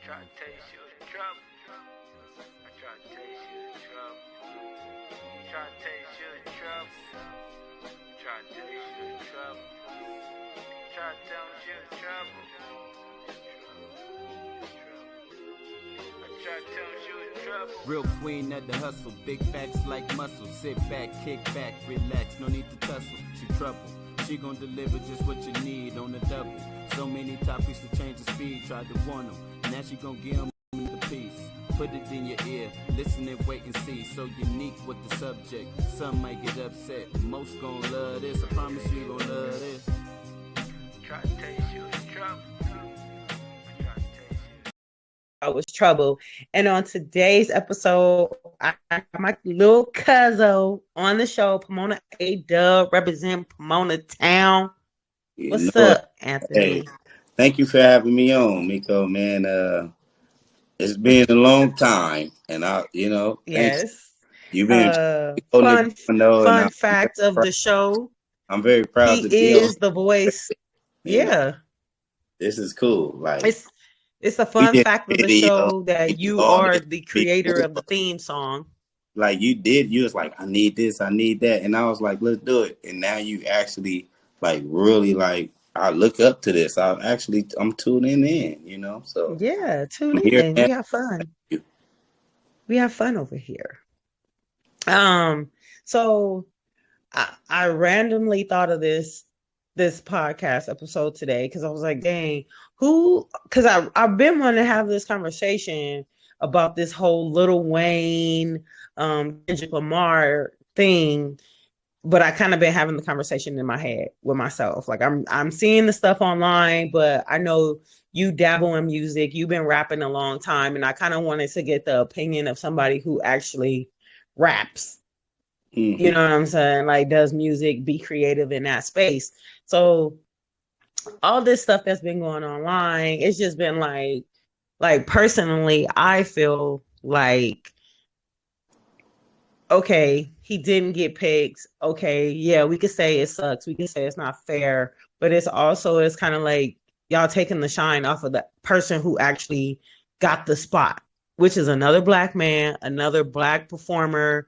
try to taste you the trouble. I try to taste you the trouble. Try to taste you the trouble. Try to taste you the trouble. Try to tell you the trouble. I try to tell you the trouble. Real queen of the hustle, big facts like muscle. Sit back, kick back, relax, no need to tussle. She trouble, she gon' deliver just what you need on the double. So many topics to change the speed, tried to warn them. Now she gon' give them the piece. Put it in your ear, listen and wait and see. So unique with the subject, some might get upset. Most gon' love this, I promise you gon' love this. Try to taste you the trouble. I was trouble. And on today's episode, I have my little cousin on the show, Pomona A-Dub, represent Pomona Town. What's up, Anthony? Hey, thank you for having me on, Miko, man. It's been a long time, and Yes. thanks. You've been fun fact of the show. I'm very proud to be on. The voice. Yeah. This is cool. Like it's a fun fact of the show that you are the creator of the theme song. Like you was like, I need this, I need that. And I was like, let's do it. And now you actually like really like, I look up to this. I'm tuning in, so. Yeah, tune in. We have fun. We have fun over here. So I randomly thought of this podcast episode today because I was like, dang, because I've been wanting to have this conversation about this whole Lil Wayne, Kendrick Lamar thing, but I kind of been having the conversation in my head with myself. Like I'm seeing the stuff online, but I know you dabble in music, you've been rapping a long time, and I kind of wanted to get the opinion of somebody who actually raps. Mm-hmm. You know what I'm saying? Like, does music, be creative in that space? So all this stuff that's been going online, it's just been like personally, I feel like, okay, he didn't get picked. Okay, yeah, we could say it sucks. We could say it's not fair, but it's kind of like y'all taking the shine off of the person who actually got the spot, which is another black man, another black performer,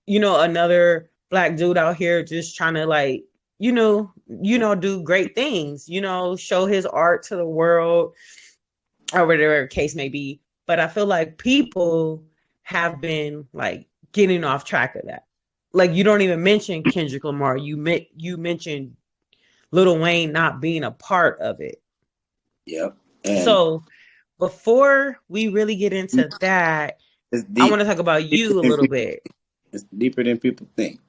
another black dude out here just trying to like, do great things, show his art to the world or whatever the case may be. But I feel like people have been like getting off track of that. Like, you don't even mention Kendrick Lamar. You mentioned Lil Wayne not being a part of it. Yep. So before we really get into that, I want to talk about you a little bit. It's deeper than people think.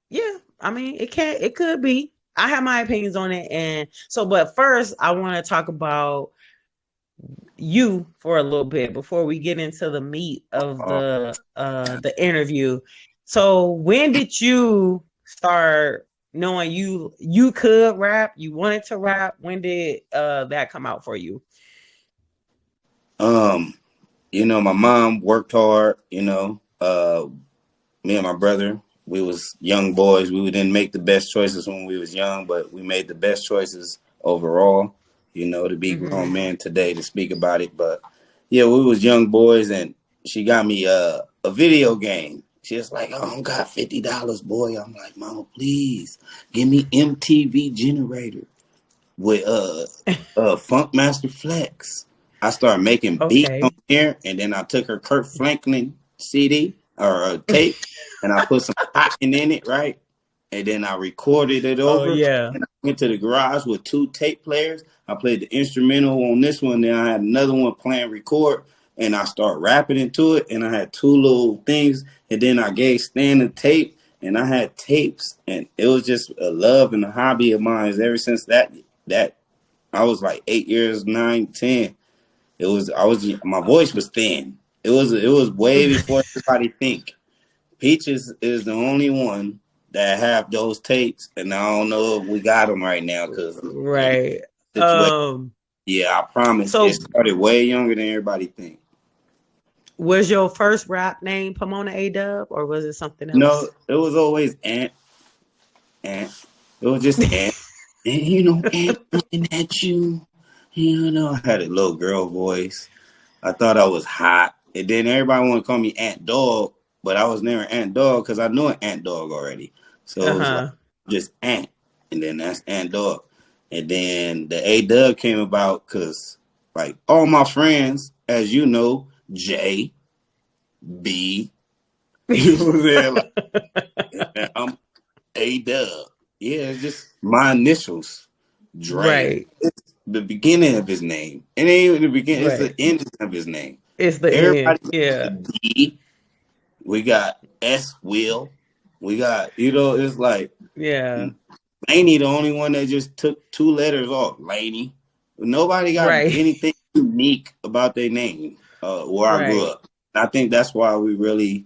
Yeah, I mean, it could be. I have my opinions on it, and so. But first, I want to talk about you for a little bit before we get into the meat of the interview. So, when did you start knowing you could rap? You wanted to rap. When did that come out for you? My mom worked hard. Me and my brother, we was young boys. We didn't make the best choices when we was young, but we made the best choices overall, to be grown men today to speak about it. But yeah, we was young boys, and she got me a video game. She was like, "Oh, I got $50, boy." I'm like, "Mama, please give me MTV Generator with Funk Master Flex." I started making beats on here, and then I took her Kurt Franklin CD or tape, and I put some cotton in it, right? And then I recorded it over. And I went to the garage with 2 tape players. I played the instrumental on this one, then I had another one playing record, and I started rapping into it, and I had 2 little things, and then I gave Stan a tape, and I had tapes, and it was just a love and a hobby of mine ever since that I was like 8 years, 9, 10. My voice was thin. It was way before everybody think. Peaches is the only one that have those tapes, and I don't know if we got them right now because right. Yeah, I promise. So, it started way younger than everybody think. Was your first rap name Pomona A-Dub, or was it something else? No, it was always Ant. It was just Ant. And Ant looking at you. You know, I had a little girl voice. I thought I was hot. And then everybody wanted to call me Ant Dog, but I was never Ant Dog because I knew an Ant Dog already. So it was like just Ant. And then that's Ant Dog. And then the A-Dub came about because, like, all my friends, as you know, J, B, you know what I'm saying? Like, I'm A-Dub. Yeah, it's just my initials. Dre. Right. It's the beginning of his name. It ain't even the beginning, Right. it's the ending of his name. It's the Everybody end. Yeah. D. We got S Will. We got, you know, it's like Yeah. Laney, the only one that just took 2 letters off. Laney. Nobody got Right. anything unique about their name where I grew up. I think that's why we really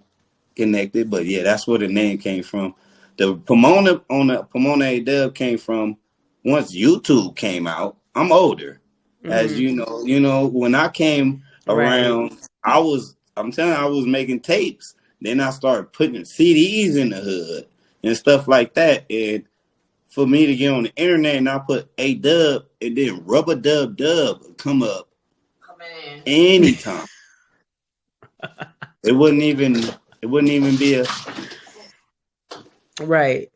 connected. But yeah, that's where the name came from. The Pomona on the Pomona A-Dub came from once YouTube came out. I'm older. As you know, when I came around, I'm telling you, I was making tapes. Then I started putting CDs in the hood and stuff like that. And for me to get on the internet and I put A-Dub and then Rubber Dub Dub come up anytime. It wouldn't even be a Right.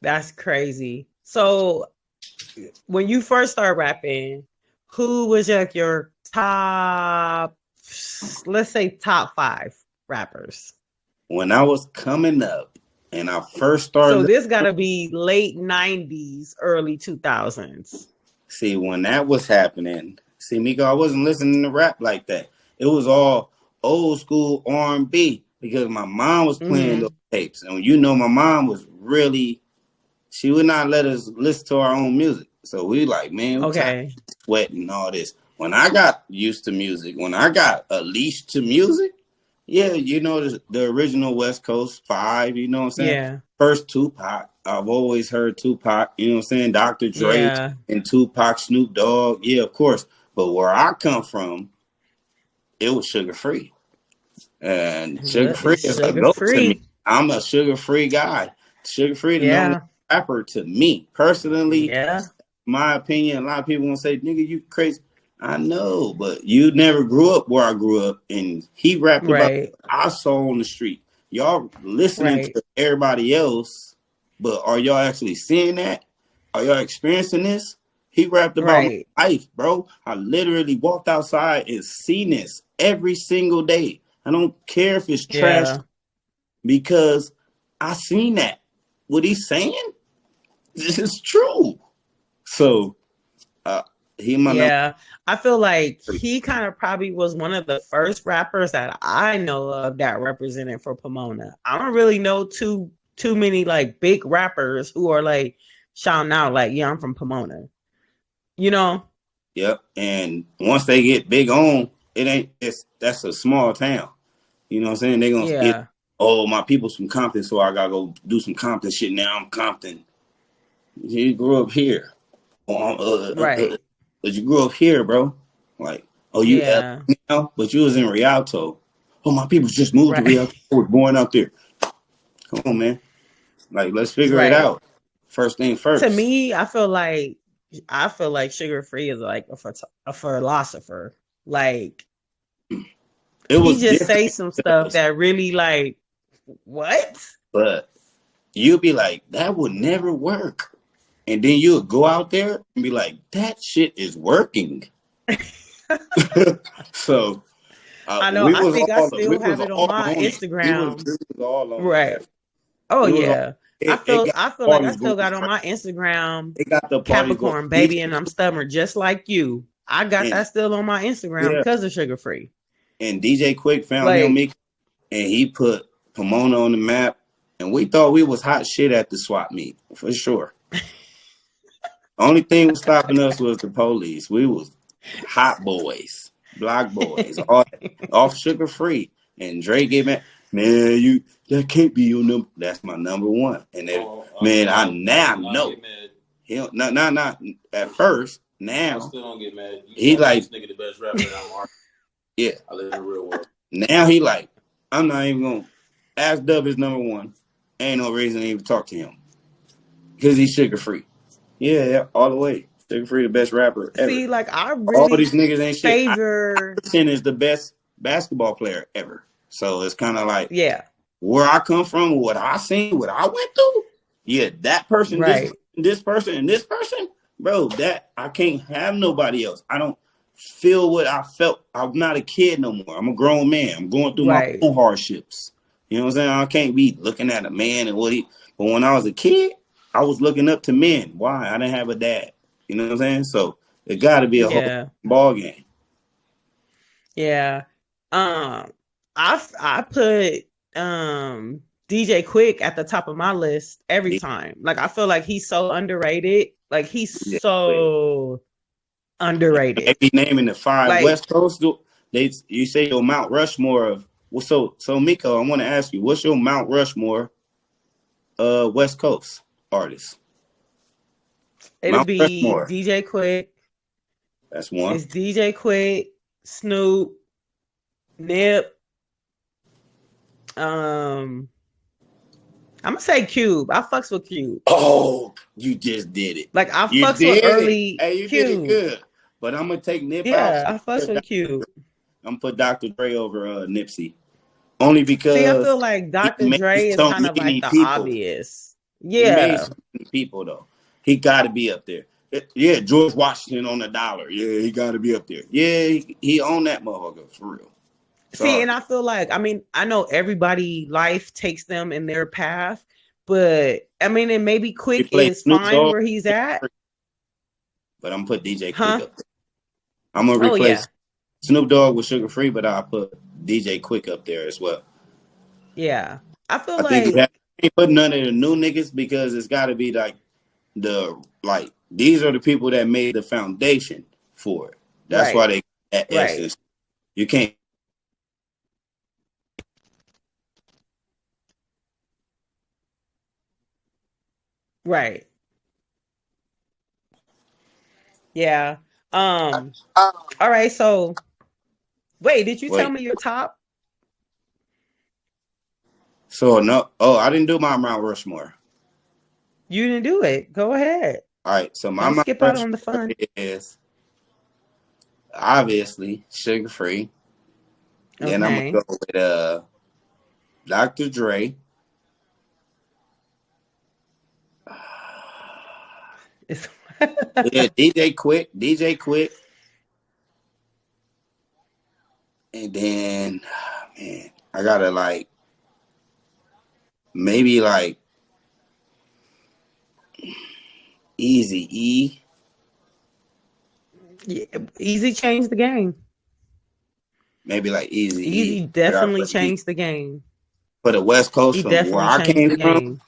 That's crazy. So when you first started rapping, who was like your top, let's say top 5 rappers? When I was coming up and I first started. So this got to be late 90s, early 2000s. See, when that was happening, Miko, I wasn't listening to rap like that. It was all old school R&B because my mom was playing those tapes. And you know, my mom was really, she would not let us listen to our own music. So we like, man, okay, sweating and all this. When I got used to music, when I got a leash to music, yeah, you know, the original West Coast 5, you know what I'm saying? Yeah. First Tupac. I've always heard Tupac, you know what I'm saying? Dr. Dre and Tupac, Snoop Dogg. Yeah, of course. But where I come from, it was Sugar Free. And Sugar Free is a go to me. I'm a Sugar Free guy. Sugar Free, the number one rapper to me. Personally, my opinion, a lot of people want to say, nigga, you crazy. I know, but you never grew up where I grew up, and he rapped about what I saw on the street. Y'all listening to everybody else, but are y'all actually seeing that? Are y'all experiencing this? He rapped about my life, bro. I literally walked outside and seen this every single day. I don't care if it's trash because I seen that. What he's saying, this is true. So, I feel like he kind of probably was one of the first rappers that I know of that represented for Pomona. I don't really know too many like big rappers who are like shouting out like, yeah, I'm from Pomona. You know? Yep. And once they get big on, that's a small town. You know what I'm saying? They're gonna get, oh, my people's from Compton, so I gotta go do some Compton shit now. I'm Compton. You grew up here. But you grew up here, bro. Like, oh, you now, but you was in Rialto. Oh, my people just moved to Rialto. I was born out there. Come on, man. Like, let's figure it out. First thing first. To me, I feel like Sugar Free is like a philosopher. Like, he just say some stuff that really like, what? But you'll be like, that would never work. And then you'll go out there and be like, that shit is working. So, I know. I think I still have it on my Instagram. Oh, yeah. I feel like I still got on my Instagram Capricorn, baby, and I'm stubborn just like you. I got that still on my Instagram because of Sugar Free. And DJ Quick found him, and he put Pomona on the map. And we thought we was hot shit at the swap meet, for sure. Only thing was stopping us was the police. We was hot boys, block boys, all off Sugar Free. And Dre gave me, man, that can't be your number. That's my number one. And then, I now know. Not at first. Now I still don't get mad. He like, this nigga the best rapper in our yeah. I live in the real world. Now he like, I'm not even gonna ask Dub is number one. Ain't no reason to even talk to him because he's Sugar Free. Yeah, all the way. Sugar Free the best rapper ever. See, like I All really these niggas ain't shit. favor. Iverson is the best basketball player ever. So it's kind of like, Yeah, where I come from, what I seen, what I went through. Yeah, that person, right. this person, and this person, bro. That I can't have nobody else. I don't feel what I felt. I'm not a kid no more. I'm a grown man. I'm going through my Right. own hardships. You know what I'm saying? I can't be looking at a man and what he. But when I was a kid, I was looking up to men. Why? I didn't have a dad. You know what I'm saying? So it got to be a whole Yeah. ball game. Yeah. I put DJ Quick at the top of my list every time. Like I feel like he's so underrated. Like he's so underrated. They be naming the 5 Like, West Coast. You say your Mount Rushmore of well, so Miko, I want to ask you, what's your Mount Rushmore West Coast artists? it'll Mount be Rushmore. DJ Quick. That's one. It's DJ Quick, Snoop, Nip. I'm gonna say Cube. I fucks with Cube. Oh, you just did it. Like I You fucks did with it. early Hey, you Cube. did it good. But I'm gonna take Nip out. Yeah, I fucks with Cube. I'm gonna put Dr. Dre over Nipsey. Only because See, I feel like Dr. Dre is so kind of many like the people. obvious. He made Yeah. so many people though. He got to be up there. Yeah, George Washington on $1. Yeah, he got to be up there. Yeah, he owned that motherfucker for real. See, and I feel like, I mean, I know everybody life takes them in their path, but I mean, and maybe Quick is Snoop fine Dogg, where he's at. but I'm gonna put DJ Quick Huh? up there. I'm gonna Oh, replace yeah. Snoop Dogg with Sugar Free, but I'll put DJ Quick up there as well. Yeah. I feel I think like, you can't put none of the new niggas because it's got to be like these are the people that made the foundation for it. That's Right. why they that Right. essence. You can't. right. Yeah. All right. So, wait, did you tell me your top? So no. Oh, I didn't do my Mount Rushmore. You didn't do it. Go ahead. All right. So my Don't Mount skip out Rushmore on the fun. is obviously Sugar Free. Then I'm Okay. gonna go with Dr. Dre. Yeah, DJ Quick. And then, man, I gotta like maybe like Easy E. Yeah, Easy changed the game. Maybe like Easy Easy definitely changed the game. For the West Coast, He from where definitely I changed came the from, game.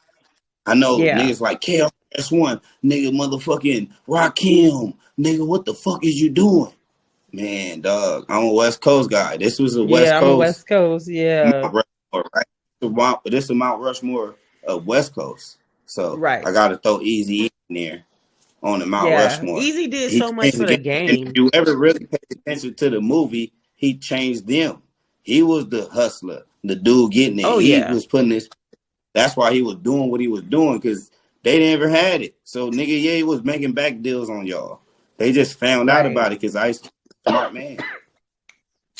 I know Yeah. niggas like KRS-One, nigga motherfucking Rakim, nigga, what the fuck is you doing? Man, dog, I'm a West Coast guy. This was a West Yeah, I'm a Coast West Coast. Yeah. Mount Rushmore, right? This is Mount Rushmore of West Coast. So Right. I gotta throw Easy in there on the Mount Yeah. Rushmore. Easy did He so much changed for the And game. if you ever really pay attention to the movie, he changed them. He was the hustler, the dude getting it. Oh, He yeah. was putting this. That's why he was doing what he was doing, because they never had it. So nigga, yeah, he was making back deals on y'all. They just found out Right. about it because Ice was a smart man.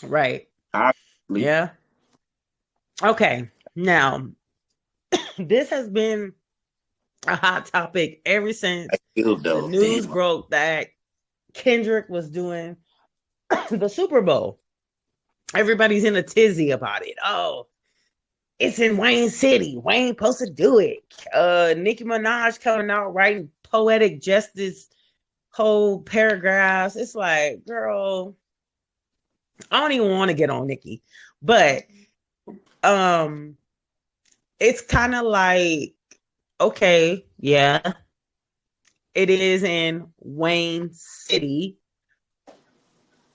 Right. Obviously. Yeah. Okay. Now, this has been a hot topic ever since the news broke that Kendrick was doing the Super Bowl. Everybody's in a tizzy about it. Oh, it's in Wayne City. Wayne supposed to do it. Nicki Minaj coming out writing poetic justice whole paragraphs. It's like, girl, I don't even want to get on Nicki. But it's kind of like, okay, yeah, it is in Wayne City,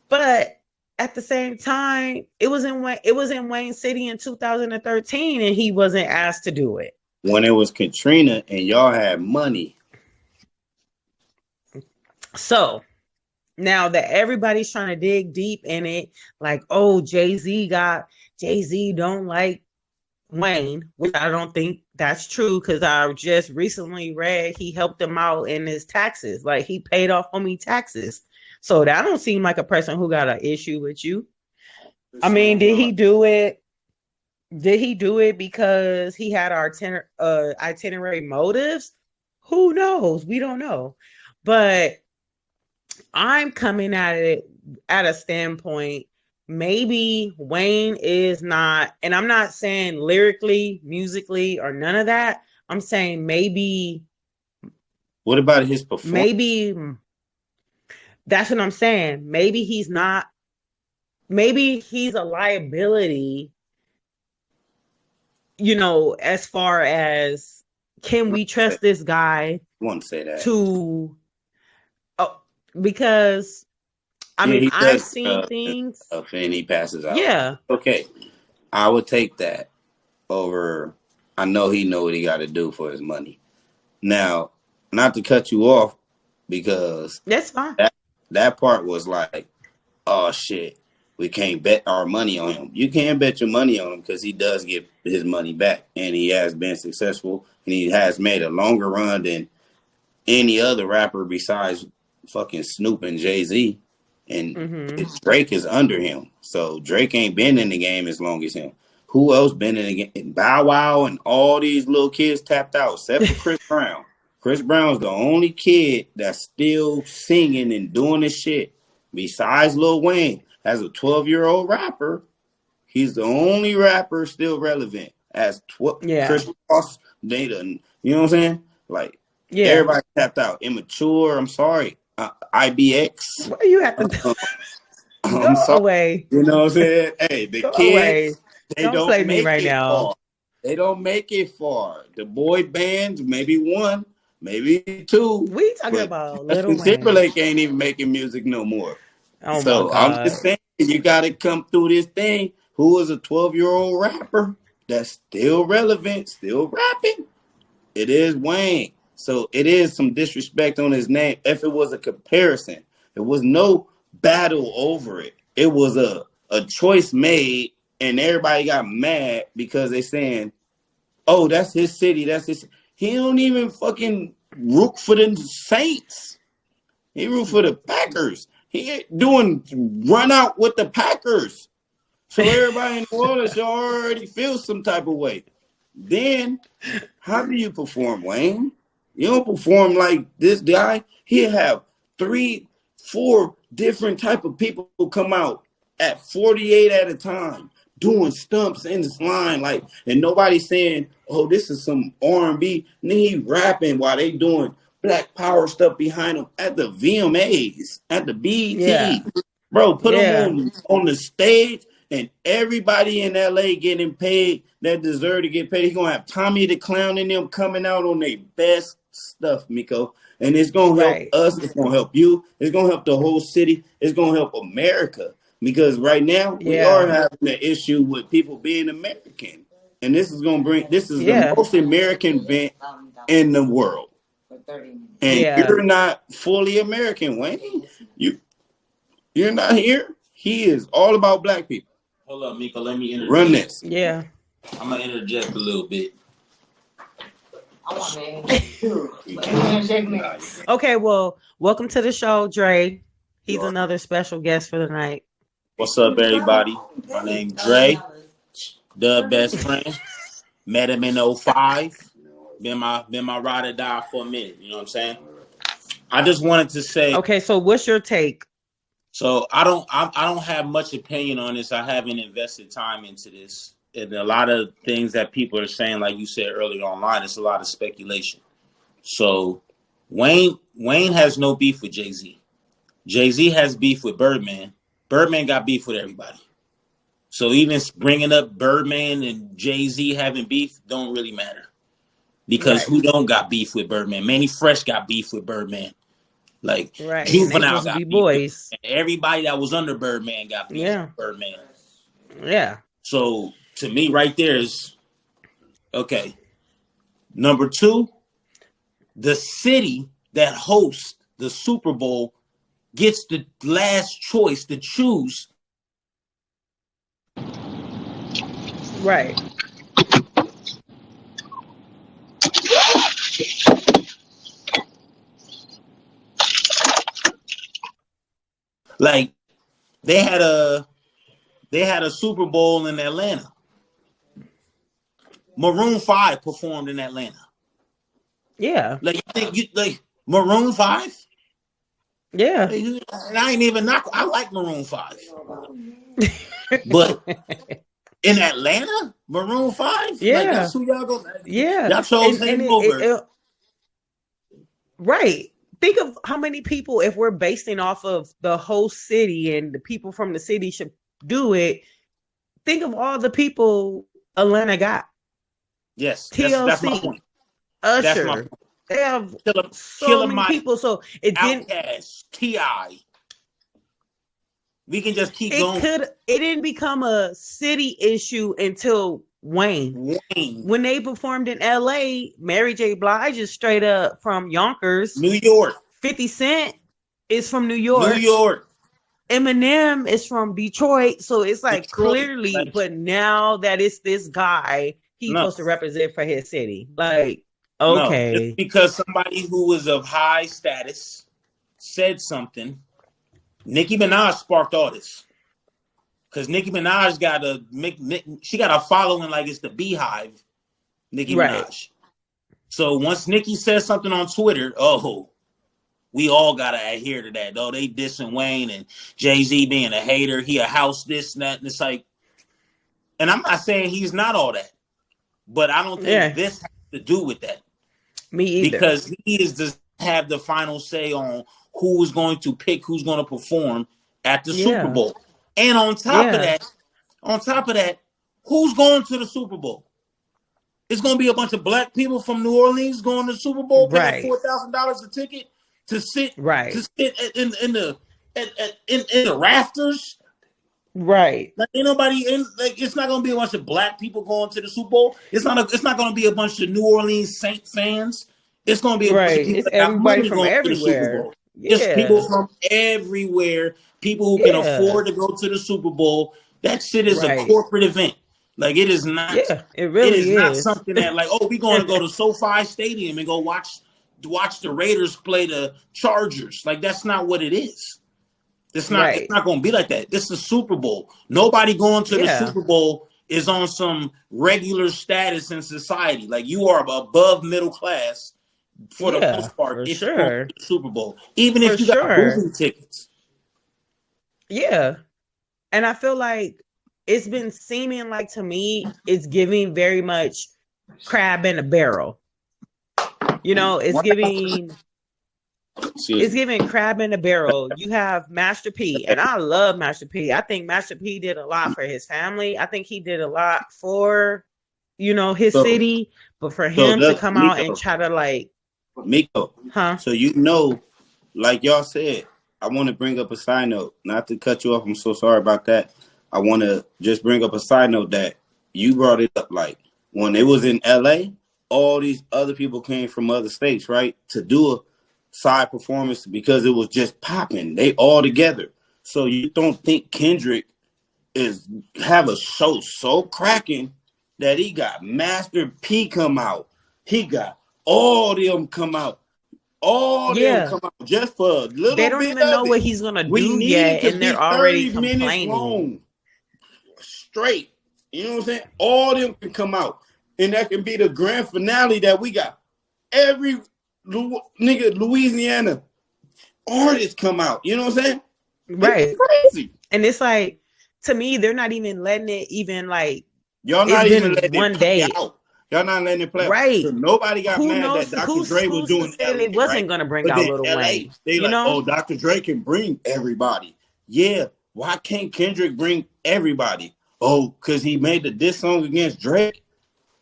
but at the same time, it was in Wayne City in 2013, and he wasn't asked to do it when it was Katrina and y'all had money. So now that everybody's trying to dig deep in it, like, oh, Jay-Z don't like Wayne, which I don't think that's true because I just recently read he helped him out in his taxes. Like he paid off homie taxes. So that don't seem like a person who got an issue with you. I mean, did he do it? Did he do it because he had itinerary motives? Who knows? We don't know. But I'm coming at it at a standpoint. Maybe Wayne is not, and I'm not saying lyrically, musically, or none of that. I'm saying maybe. What about his performance? Maybe that's what I'm saying. Maybe he's not. Maybe he's a liability. You know, as far as can we trust this guy? I won't say that Because I mean, he I've does seen things. And he passes out. Yeah. Okay, I would take that over. I know he know what he got to do for his money. Now, not to cut you off, because That's fine. That part was like, oh shit, we can't bet our money on him. You can't bet your money on him because he does get his money back, and he has been successful, and he has made a longer run than any other rapper besides fucking Snoop and Jay-Z. And Drake is under him. So Drake ain't been in the game as long as him. Who else been in the game? Bow Wow and all these little kids tapped out, except for Chris Brown. Chris Brown's the only kid that's still singing and doing this shit. Besides Lil Wayne, as a 12-year-old rapper, he's the only rapper still relevant. As Chris Ross, they done, you know what I'm saying? Like, everybody tapped out. Immature, I'm sorry. IBX. What are you at the I'm sorry. Away. You know what I'm saying? Hey, the Go kids, away. they don't play me right now. Far. They don't make it far. The boy bands, maybe one, maybe two. We talking about Little Wayne. Timberlake ain't even making music no more. Oh so my God. I'm just saying, you got to come through this thing. Who is a 12-year-old rapper that's still relevant, still rapping? It is Wayne. So it is some disrespect on his name. If it was a comparison, there was no battle over it. It was a choice made, and everybody got mad because they saying, oh, that's his city. That's his. He don't even fucking root for the Saints. He root for the Packers. He ain't doing run out with the Packers. So everybody in New Orleans already feels some type of way. Then how do you perform, Wayne? You don't perform like this guy. He'll have 3-4 different type of people who come out at 48 at a time doing stumps in this line, like, and nobody's saying, oh, this is some R&B. And then he rapping while they doing Black Power stuff behind him at the VMAs, at the BET. Yeah. Bro, put him on the stage, and everybody in LA getting paid that deserve to get paid. He's going to have Tommy the Clown and them coming out on their best stuff, Miko. And it's going to help us. It's going to help you. It's going to help the whole city. It's going to help America. Because right now, we are having an issue with people being American. And this is going to bring, this is the most American event in the world. And you're not fully American, Wayne. You're not here. He is all about black people. Hold up, Miko. Let me interject. Run this. Yeah. I'm going to interject a little bit. Okay, well, welcome to the show, Dre. He's another special guest for the night. What's up, everybody? My name's Dre, the best friend. Met him in 05. Been my ride or die for a minute. You know what I'm saying? I just wanted to say. Okay, so what's your take? So I don't have much opinion on this. I haven't invested time into this. And a lot of things that people are saying, like you said earlier online, it's a lot of speculation. So Wayne has no beef with Jay-Z. Jay-Z has beef with Birdman. Birdman got beef with everybody. So even bringing up Birdman and Jay-Z having beef don't really matter. Because who don't got beef with Birdman? Manny Fresh got beef with Birdman. Like Juvenile got beef with everybody that was under Birdman got beef with Birdman. Yeah. So to me, right there is okay. Number 2, the city that hosts the Super Bowl gets the last choice to choose. Right. Like they had a Super Bowl in Atlanta. Maroon 5 performed in Atlanta. Yeah. Like you think you like Maroon 5? Yeah. Like, and I ain't even knock. I like Maroon 5, but in Atlanta, Maroon 5, like Yeah. that's who y'all go. Yeah. Y'all chose him over. Right. Think of how many people, if we're basing off of the whole city and the people from the city should do it. Think of all the people Atlanta got. Yes, TLC, that's my point. Usher. That's my point. They have Killer many Mike, people. So it didn't. Outkast, T.I. We can just keep going. It didn't become a city issue until Wayne. When they performed in LA, Mary J. Blige is straight up from Yonkers, New York. 50 Cent is from New York. New York. Eminem is from Detroit. So it's like Detroit, clearly, like, but now that it's this guy, he's supposed to represent for his city. Like, okay. No, it's because somebody who was of high status said something. Nicki Minaj sparked all this. Because Nicki Minaj got a following like it's the Beehive, Nicki Minaj. So once Nicki says something on Twitter, we all got to adhere to that. Though they dissing Wayne and Jay-Z being a hater. He a house this and that. And it's like, and I'm not saying he's not all that. But I don't think this has to do with that. Me either. Because he does have the final say on who is going to pick, who's going to perform at the Super Bowl. And on top of that, who's going to the Super Bowl? It's going to be a bunch of black people from New Orleans going to the Super Bowl, paying $4,000 a ticket to sit in the rafters. Right. Like ain't nobody in. Like it's not going to be a bunch of black people going to the Super Bowl. It's not going to be a bunch of New Orleans Saint fans. It's going to be a bunch of people it's everybody from everywhere. To the Super Bowl. It's people from everywhere. People who can afford to go to the Super Bowl. That shit is a corporate event. Like it is not. Yeah, it really is. Not something that like, we're going to go to SoFi Stadium and go watch the Raiders play the Chargers. Like that's not what it is. It's not. It's not going to be like that. This is the Super Bowl. Nobody going to the Super Bowl is on some regular status in society. Like you are above middle class for the most part. If you're going to the Super Bowl, even if you got movie tickets. Yeah, and I feel like it's been seeming like to me it's giving very much crab in a barrel. You know, it's giving crab in a barrel. You have Master P, and I love Master P. I think Master P did a lot for his family. I think he did a lot for, his city. But for him to come out and try to like Miko, So like y'all said, I want to bring up a side note. Not to cut you off. I'm so sorry about that. I want to just bring up a side note that you brought it up. Like when it was in LA, all these other people came from other states, right, to do a side performance because it was just popping. They all together. So you don't think Kendrick have a show so cracking that he got Master P come out. He got all them come out. All them come out just for a little bit. They don't even know what he's gonna do yet, and they're already complaining. Straight, you know what I'm saying? All them can come out, and that can be the grand finale that we got. Every Louisiana artist come out. You know what I'm saying? Right. It's crazy. And it's like, to me, they're not even letting it even like. Y'all not even letting one day out. Y'all not letting it play. Right. So nobody got mad that Dr. Dre was doing that. It wasn't going to bring out Lil Wayne. They Dr. Dre can bring everybody. Yeah. Why can't Kendrick bring everybody? Oh, because he made the diss song against Drake.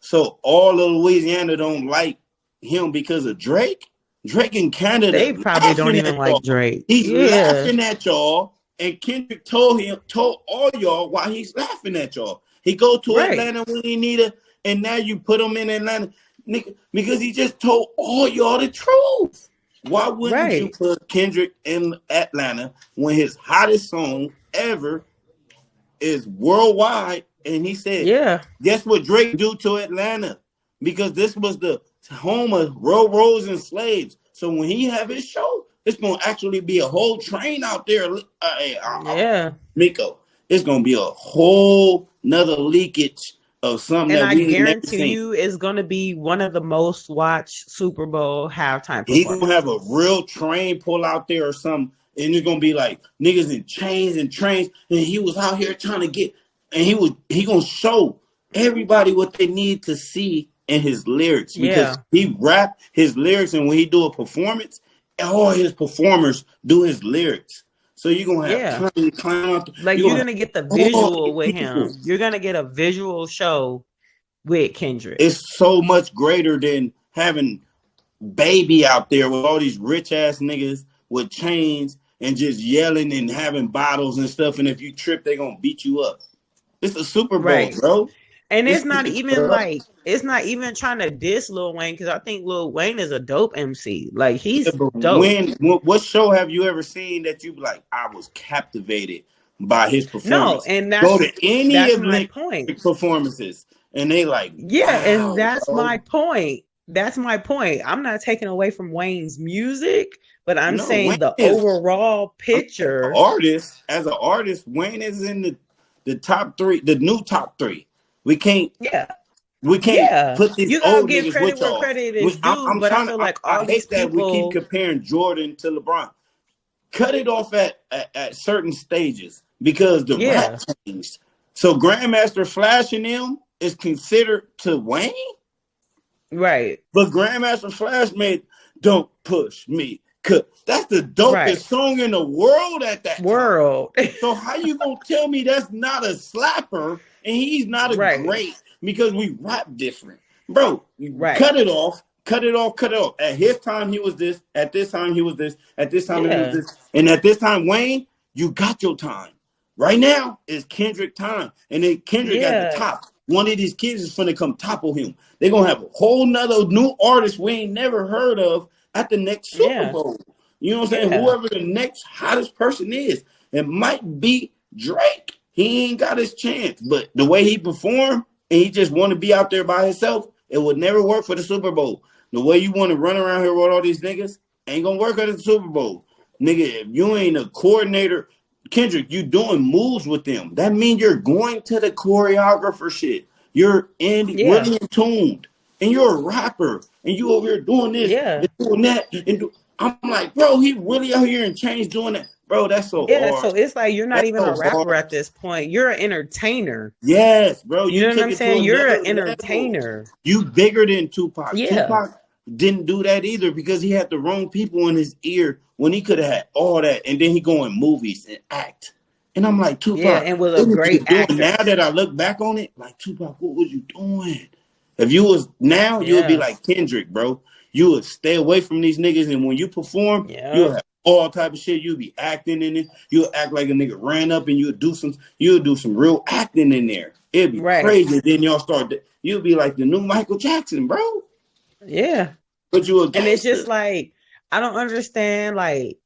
So all of Louisiana don't like him because of Drake. Drake in Canada. They probably don't even like Drake. He's laughing at y'all. And Kendrick told all y'all why he's laughing at y'all. He go to Atlanta when he need it. And now you put him in Atlanta, nigga, because he just told all y'all the truth. Why wouldn't you put Kendrick in Atlanta when his hottest song ever is worldwide? And he said, guess what Drake do to Atlanta? Because this was the home of railroads and slaves. So when he have his show, It's gonna actually be a whole train out there. Yeah. Miko, it's gonna be a whole nother leakage of something And that I we ain't never guarantee seen. you it's going to be one of the most watched Super Bowl halftime He gonna have performances. a real train pull out there or something, and it's gonna be like niggas in chains and trains, and he was out here trying to get, and he gonna show everybody what they need to see in his lyrics because Yeah. he rap his lyrics, and when he do a performance, all his performers do his lyrics. So you're gonna have Yeah. Kanye clown out there. Like, You're you're gonna going to get the have all visual these with people. him. You're going to get a visual show with Kendrick. It's so much greater than having Baby out there with all these rich ass niggas with chains and just yelling and having bottles and stuff. And if you trip, they gonna beat you up. It's a Super Bowl, Right. bro. And It's it's not even like, it's not even trying to diss Lil Wayne, because I think Lil Wayne is a dope MC. Like, yeah, he's but dope. what show have you ever seen that you be like, I was captivated by his No, performance? and Go to any that's of my Link's point. performances and they like, Yeah, and wow, that's bro. my point. That's my point. I'm not taking away from Wayne's music, but I'm No, Wayne saying the is overall picture. as an artist, Wayne is in the top three, the new top three. We can't Yeah. We can't Yeah. put these You gotta old give niggas credit with where y'all. credit is due, I'm but I trying to. feel like I all these hate that we keep people. comparing Jordan to LeBron. Cut it off at certain stages because the rap Yeah. changed. So Grandmaster Flash and them is considered to Wayne, Right. but Grandmaster Flash made "Don't Push Me." That's the Right. dopest song in the world at that time. World. So how you gonna tell me that's not a slapper and he's not a Right. great because we rap different, bro? Right. Cut it off, cut it off, cut it off. At his time he was this. At this time he was this. At this time he was Yeah. this. And at this time, Wayne, you got your time. Right now is Kendrick time, and then Kendrick at the Yeah. top. One of these kids is gonna come topple him. They're gonna have a whole nother new artist we ain't never heard of at the next Super Yeah. Bowl. You know what I'm saying? Yeah. Whoever the next hottest person is, it might be Drake. He ain't got his chance, but the way he performed and he just want to be out there by himself, it would never work for the Super Bowl. The way you want to run around here with all these niggas ain't gonna work at the Super Bowl, nigga. If you ain't a coordinator, Kendrick, you doing moves with them. That means you're going to the choreographer shit. You're Yeah. really in tuned, and you're a rapper, and you over here doing this Yeah. and doing that, I'm like, bro, he really out here in chains doing that, bro. That's so Yeah. hard. So it's like you're not That's even a so rapper hard. at this point. You're an entertainer. Yes, bro. You You know what took I'm it to saying? You're another an level. entertainer. You bigger than Tupac. Yeah. Tupac didn't do that either because he had the wrong people in his ear when he could have had all that, and then he go in movies and act. And I'm like, Yeah. Tupac, And was a what was you great doing? actor. Now that I look back on it, like Tupac, what was you doing? If you was now, you would be Yeah. like Kendrick, bro. You would stay away from these niggas, and when you perform, you'll Yeah. have all type of shit. You'll be acting in it. You'll act like a nigga ran up, and you'll do some real acting in there. It'd be Right. crazy. Then y'all start. You'll be like the new Michael Jackson, bro. Yeah. But you a And gangster. it's just like, I don't understand. Like,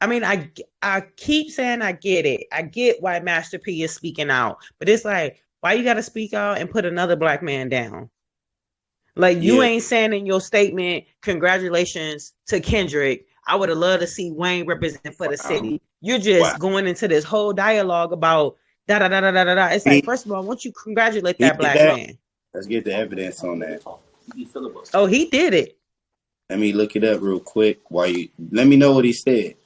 I mean, I keep saying I get it. I get why Master P is speaking out, but it's like, why you got to speak out and put another black man down? Like, you Yeah. ain't saying in your statement, congratulations to Kendrick. I would have loved to see Wayne represent for the city. You're just Wow. going into this whole dialogue about da da da da da da da. It's like, first of all, why don't you congratulate He that did black that? man? Let's get the evidence on that. Oh, he did it. Let me look it up real quick. Let me know what he said.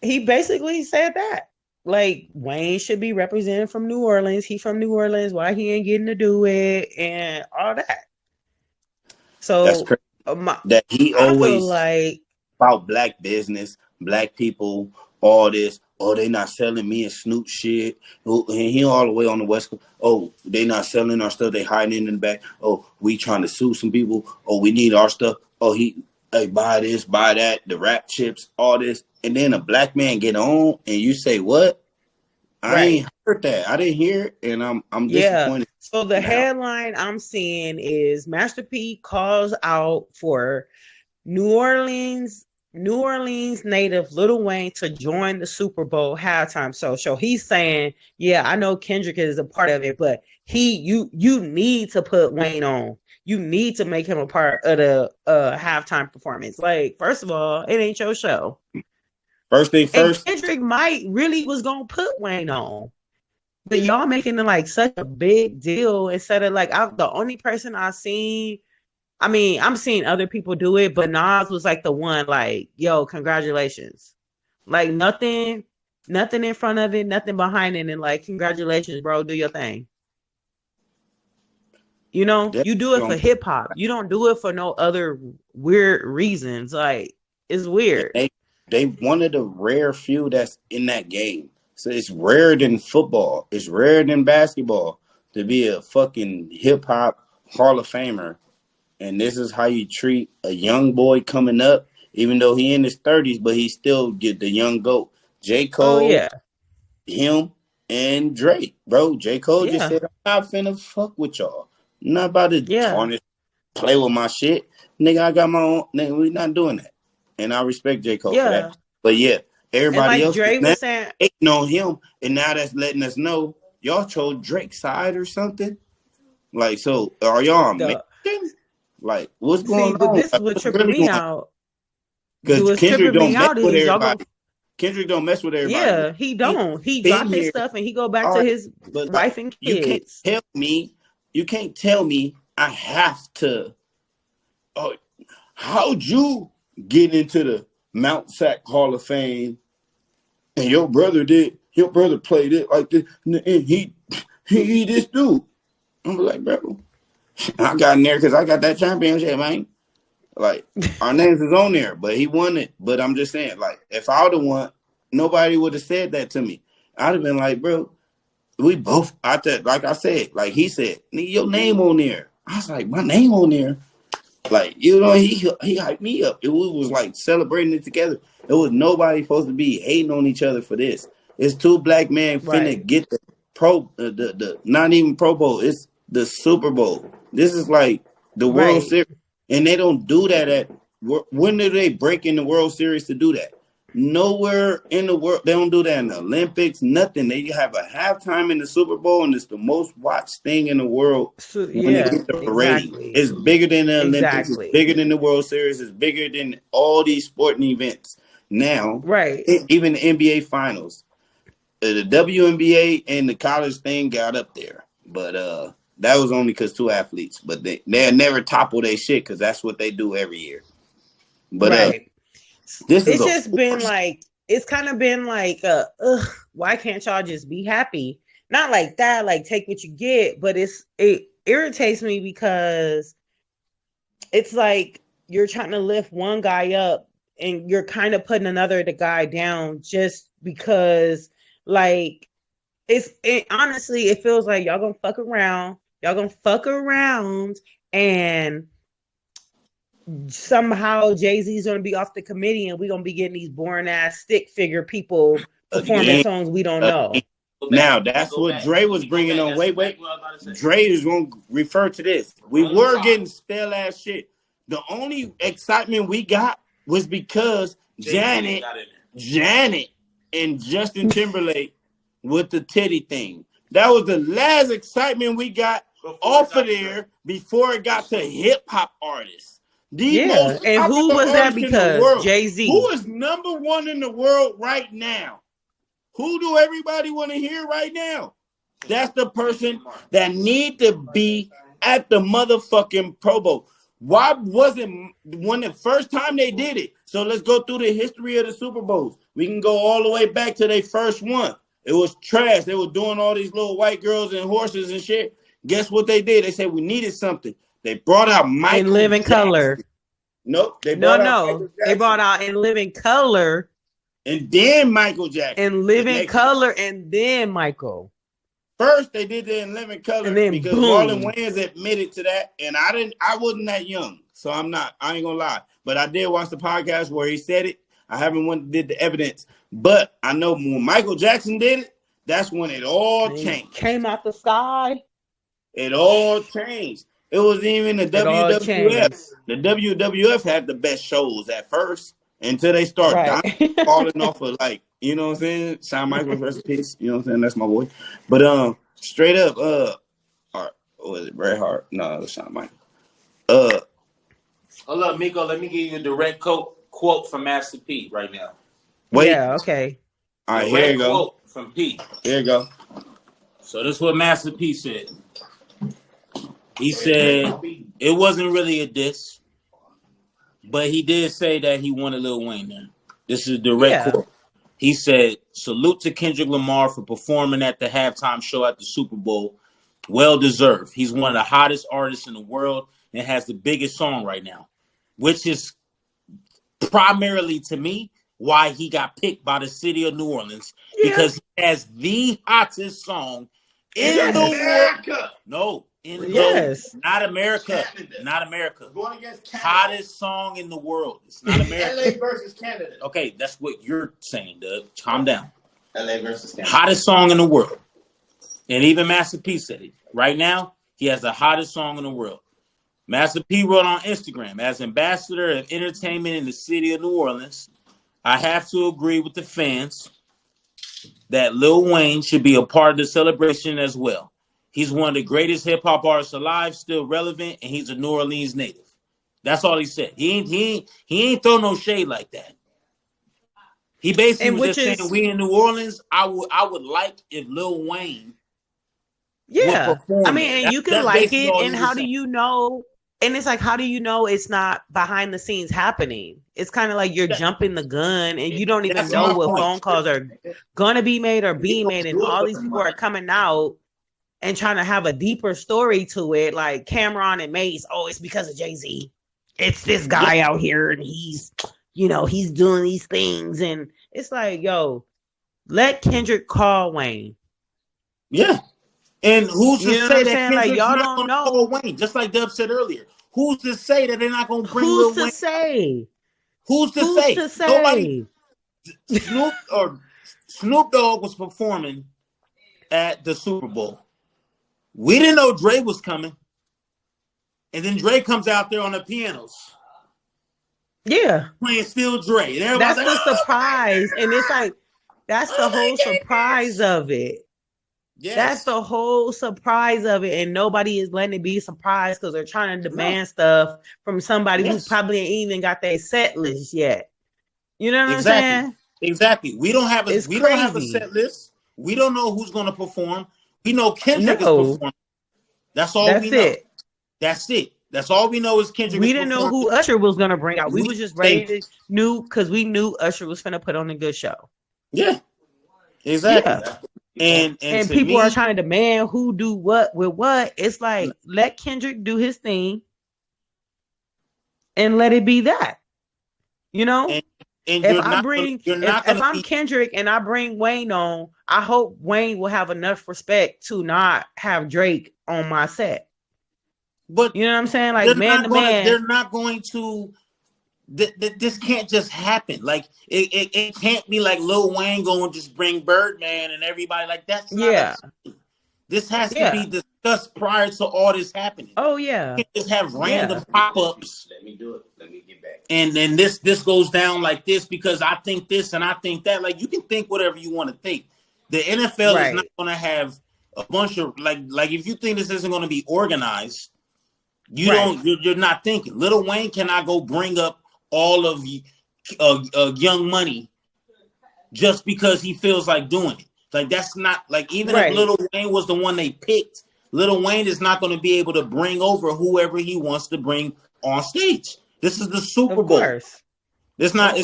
He basically said that. Like, Wayne should be represented from New Orleans. He from New Orleans. Why he ain't getting to do it and all that. So That's crazy. That he I feel always like about black business, black people, all this. Oh, they not selling me and Snoop shit. Oh, and he all the way on the West Coast. Oh, they not selling our stuff. They hiding in the back. Oh, we trying to sue some people. Oh, we need our stuff. Oh, hey, buy this, buy that, the rap chips, all this. And then a black man get on and you say, what? I ain't heard that. I didn't hear it, and I'm disappointed. So the now. headline I'm seeing is Master P calls out for New Orleans native Lil Wayne to join the Super Bowl halftime show. He's saying, yeah, I know Kendrick is a part of it, but you need to put Wayne on. you need to make him a part of the halftime performance. Like, first of all, it ain't your show. First thing And first. Kendrick might really was gonna put Wayne on. But y'all making it like such a big deal instead of like the only person I seen. I mean, I'm seeing other people do it, but Nas was like the one like, yo, congratulations. Like nothing in front of it, nothing behind it, and like, congratulations, bro, do your thing. You know, you do it for hip hop. You don't do it for no other weird reasons. Like, it's weird. They one of the rare few that's in that game. So it's rarer than football. It's rarer than basketball to be a fucking hip hop Hall of Famer. And this is how you treat a young boy coming up, even though he in his 30s, but he still get the young GOAT. J. Cole, yeah, him, and Drake. Bro, J. Cole just said, I'm not finna fuck with y'all. I'm not about to tarnish, play with my shit. Nigga, I got my own. Nigga, we not doing that. And I respect J. Cole for that. But yeah, everybody else Dre was saying, hating on him, and now that's letting us know y'all chose Drake's side or something. Like, so are y'all American? Like, what's going on? This is what tripping me out. Because Kendrick don't mess with everybody. Kendrick don't mess with everybody. Yeah, he don't. He dropped his stuff and he go back to his wife and kids. You can't tell me I have to. How'd you get into the Mount Sac Hall of Fame? And your brother did. Your brother played it like this, and he this dude. I'm like, bro, I got in there because I got that championship, man. Like, our names is on there, but he won it. But I'm just saying, like, if I would have won, nobody would have said that to me. I'd have been like, bro, we both out there, like I said, like he said, your name on there. I was like, my name on there. Like, you know, he hyped me up. We was like celebrating it together. It was nobody supposed to be hating on each other for this. It's two black men finna get the the not even Pro Bowl. It's the Super Bowl. This is like the World Series, and they don't do that at. When do they break in the World Series to do that? Nowhere in the world. They don't do that in the Olympics. Nothing. They have a halftime in the Super Bowl, and it's the most watched thing in the world. So, yeah, exactly. It's bigger than the Olympics. It's bigger than the World Series. It's bigger than all these sporting events. Now, even the NBA Finals, the WNBA and the college thing got up there, but that was only because two athletes. But they'll never topple their shit because that's what they do every year. But it's just been like, it's kind of been like, why can't y'all just be happy? Not like that, like take what you get, but it irritates me because it's like you're trying to lift one guy up and you're kind of putting the guy down just because, like, honestly, it feels like y'all gonna fuck around. Y'all gonna fuck around and somehow Jay-Z's gonna be off the committee and we're gonna be getting these boring ass stick figure people performing songs we don't know. Now that's what Dre was bringing on. Wait. Dre is gonna refer to this. We were getting stale ass shit. The only excitement we got was because Janet and Justin Timberlake with the titty thing. That was the last excitement we got off of there before it got to hip hop artists. And who was that? Because Jay-Z. Who is number one in the world right now? Who do everybody want to hear right now? That's the person that need to be at the motherfucking Pro Bowl. Why wasn't when the first time they did it? So let's go through the history of the Super Bowls. We can go all the way back to their first one. It was trash. They were doing all these little white girls and horses and shit. Guess what they did? They said we needed something. They brought out Michael In Living Color. Nope. They brought out In Living Color. And then Michael Jackson. In Living Color and then Michael. First, they did the In Living Color because Marlon Wayans admitted to that. And I wasn't that young. So I ain't gonna lie. But I did watch the podcast where he said it. I haven't went and did the evidence. But I know when Michael Jackson did it, that's when it all changed. Came out the sky. It all changed. It was even the WWF. The WWF had the best shows at first until they start falling off of, like, you know what I'm saying? Shawn Michaels, rest in peace. You know what I'm saying? That's my boy. But straight up, was it Bret Hart? No, it was Shawn Michaels. Uh, Oh, look, Miko, let me give you a direct quote from Master P right now. wait. Yeah, okay. All right, here Direct you go. quote from P. Here you go. So this is what Master P said. He said it wasn't really a diss, but he did say that he wanted Lil Wayne there. This is a direct Yeah. quote. He said, salute to Kendrick Lamar for performing at the halftime show at the Super Bowl. Well deserved. He's one of the hottest artists in the world and has the biggest song right now, which is primarily to me why he got picked by the city of New Orleans, because he has the hottest song in Yes. the world. No, Yes. not America. Not America. Going against Canada. Hottest song in the world. It's not America. LA versus Canada. Okay, that's what you're saying, Doug. Calm down. LA versus Canada. Hottest song in the world. And even Master P said it. Right now, he has the hottest song in the world. Master P wrote on Instagram, as ambassador of entertainment in the city of New Orleans, I have to agree with the fans that Lil Wayne should be a part of the celebration as well. He's one of the greatest hip-hop artists alive, still relevant, and he's a New Orleans native. That's all he said. He ain't throw no shade like that. He basically was just saying, we in New Orleans, I would like if Lil Wayne Yeah. perform I mean, it. and That's- you can that's like basically it, all he and was how do saying. you know? And it's like, how do you know it's not behind the scenes happening? It's kind of like you're jumping the gun, and you don't even That's know my what point. phone calls are gonna be made or being made, and all these people are coming out and trying to have a deeper story to it, like Cameron and Mace. Oh, it's because of Jay-Z. It's this guy out here, and he's doing these things, and it's like, yo, let Kendrick call Wayne. Yeah. And who's to You know say what I'm that saying? Kendrick's Like, y'all not don't going to know. call Wayne? Just like Dub said earlier. Who's to say that they're not going to bring Who's Lil to Wayne? say? Who's to Who's say? to say? Nobody. Snoop Dogg was performing at the Super Bowl. We didn't know Dre was coming. And then Dre comes out there on the pianos. Yeah. Playing Still Dre. And That's everybody's the like, surprise. And it's like, that's the whole surprise of it. yes. That's the whole surprise of it. And nobody is letting it be surprised because they're trying to demand stuff from somebody who probably ain't even got their set list yet. You know what I'm saying? Exactly. We don't have a crazy. set list. We don't know who's going to perform. We know Kendrick is No. performing. That's all we know. It. That's it. That's all we know is Kendrick. We is didn't know performing. who Usher was gonna bring out. We We was just ready think- to knew because we knew Usher was gonna put on a good show. Yeah. Exactly. Yeah. And to people me, are trying to demand who do what with what. It's like, let Kendrick do his thing and let it be that. You know? And if I'm be... Kendrick and I bring Wayne on, I hope Wayne will have enough respect to not have Drake on my set. But you know what I'm saying? Like, man to man. They're not going to. This can't just happen. Like, it can't be like Lil Wayne going to just bring Birdman and everybody. Like, that's not this has to be discussed prior to all this happening. Oh, yeah. You can't just have random pop-ups. Let me do it. Let me get back. And then this goes down like this because I think this and I think that. Like, you can think whatever you want to think. The NFL is not going to have a bunch of, like if you think this isn't going to be organized, you're not thinking. Lil Wayne cannot go bring up all of Young Money just because he feels like doing it. Like, that's not, like, even if Lil Wayne was the one they picked, Lil Wayne is not going to be able to bring over whoever he wants to bring on stage. This is the Super Bowl. It's not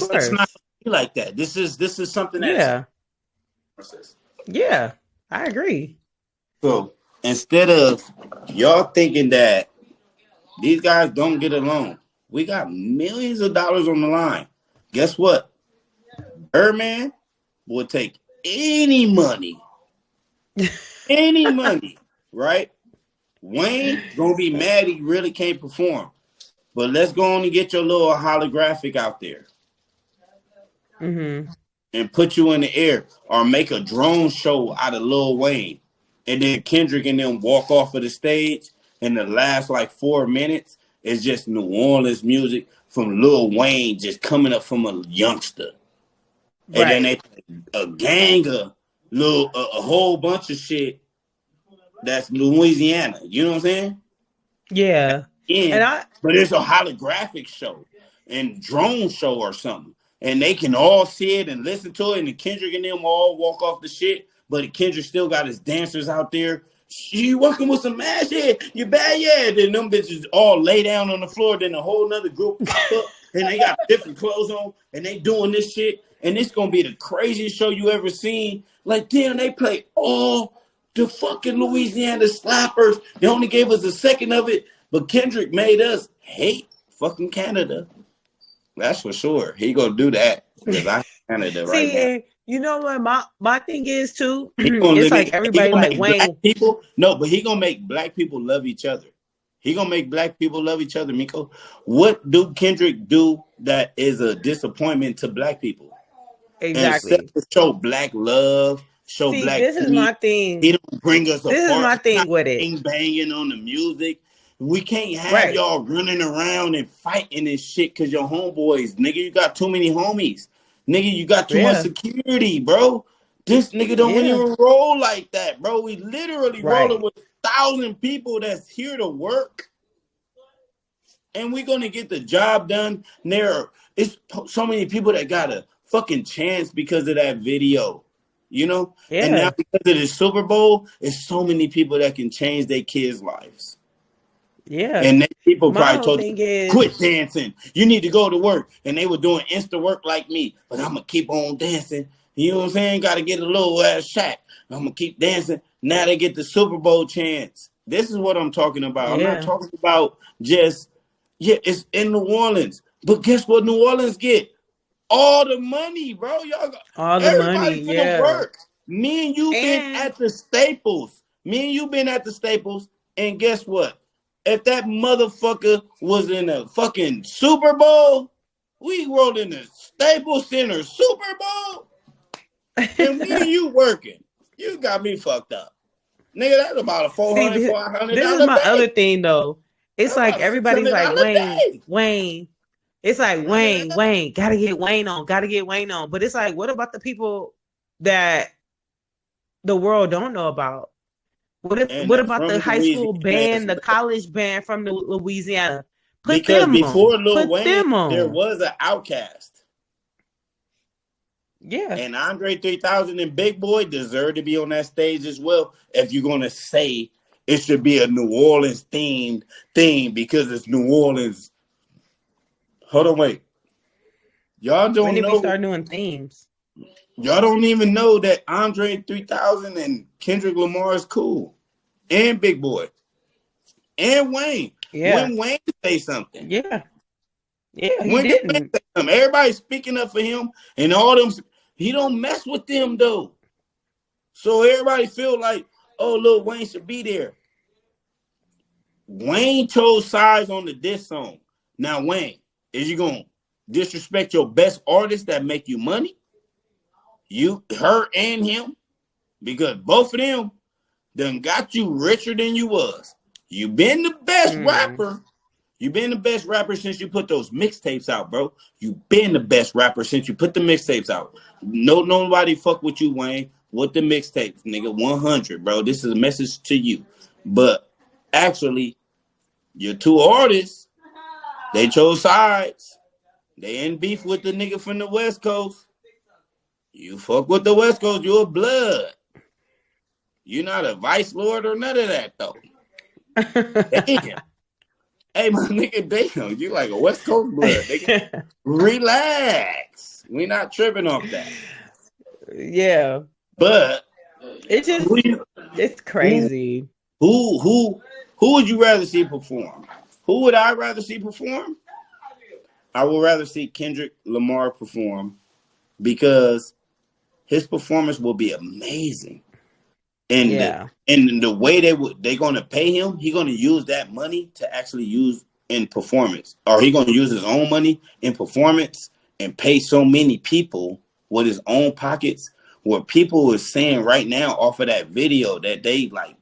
like that. This is something that Yeah, I agree. So instead of y'all thinking that these guys don't get along, we got millions of dollars on the line. Guess what? Birdman will take any money, right? Wayne gonna be mad he really can't perform, but let's go on and get your little holographic out there and put you in the air, or make a drone show out of Lil Wayne, and then Kendrick and them walk off of the stage, and the last like 4 minutes is just New Orleans music from Lil Wayne just coming up from a youngster. And then they a gang of a whole bunch of shit that's Louisiana. You know what I'm saying? Yeah. And in, but it's a holographic show and drone show or something. And they can all see it and listen to it. And Kendrick and them all walk off the shit. But Kendrick still got his dancers out there. You working with some ass? Yeah, you bad? Yeah. Then them bitches all lay down on the floor. Then a whole nother group pop up. And they got different clothes on. And they doing this shit. And it's going to be the craziest show you ever seen. Like, damn, they play all the fucking Louisiana slappers. They only gave us a second of it. But Kendrick made us hate fucking Canada. That's for sure. He gonna do that because I hate Canada right now. See, you know what my thing is too? He gonna It's like everybody like Wayne. Black people. No, but he gonna make black people love each other. He gonna make black people love each other, Miko. What do Kendrick do that is a disappointment to black people? Exactly. And instead of show black love, show See, black this is peace, my thing. he don't bring us apart. This is my thing with it. Bang banging on the music. We can't have Right. y'all running around and fighting this shit because your homeboys, nigga, you got too many homies. Nigga, you got too much security, bro. This nigga don't even roll like that, bro. We literally rolling with 1,000 people that's here to work. And we're going to get the job done. It's so many people that got a fucking chance because of that video, you know? Yeah. And now because of the Super Bowl, it's so many people that can change their kids' lives. Yeah. And then people My probably whole told thing you, is- quit dancing. You need to go to work. And they were doing Insta work like me. But I'm going to keep on dancing. You know what I'm saying? Got to get a little ass shot. I'm going to keep dancing. Now they get the Super Bowl chance. This is what I'm talking about. I'm not talking about just, it's in New Orleans. But guess what New Orleans get? All the money, bro. Y'all got all the everybody money, finna work. Me and you been And- at the Staples. And guess what? If that motherfucker was in a fucking Super Bowl, we rolled in the Staples Center Super Bowl, and me and you working. You got me fucked up. Nigga, that's about a $400, $500. This is my day. other thing, though. It's That's like about everybody's like, $600 day. Wayne. It's like, Wayne, gotta get Wayne on. But it's like, what about the people that the world don't know about? What about the high school band, the college band from the Louisiana? Because before Lil Put them on. Wayne, there was an Outcast. Yeah. And Andre 3000 and Big Boy deserve to be on that stage as well. If you're going to say it should be a New Orleans themed thing because it's New Orleans. Hold on, wait. Y'all don't when did know. we start doing themes? Y'all don't even know that Andre 3000 and Kendrick Lamar is cool. And Big Boy. And Wayne. Yeah. When Wayne say something. Yeah. Yeah, he When didn't. everybody's speaking up for him and all them, he don't mess with them though. So everybody feel like, oh, Lil Wayne should be there. Wayne chose sides on the diss song. Now, Wayne, is you gonna disrespect your best artist that make you money? You, her, and him, because both of them done got you richer than you was. You been the best rapper. You been the best rapper since you put those mixtapes out, bro. You been the best rapper since you put the mixtapes out. Nobody fuck with you, Wayne. With the mixtapes, nigga. 100, bro. This is a message to you. But actually, your two artists, they chose sides. They in beef with the nigga from the West Coast. You fuck with the West Coast, you're blood. You're not a vice lord or none of that, though. Damn. Hey, my nigga, damn, you like a West Coast blood. Nigga. Relax. We not tripping off that. Yeah. But it's just it's crazy. Who would you rather see perform? Who would I rather see perform? I would rather see Kendrick Lamar perform because his performance will be amazing. And the way they're gonna pay him, he's gonna use that money to actually use in performance, or he's gonna use his own money in performance and pay so many people with his own pockets. Where people is saying right now off of that video that they like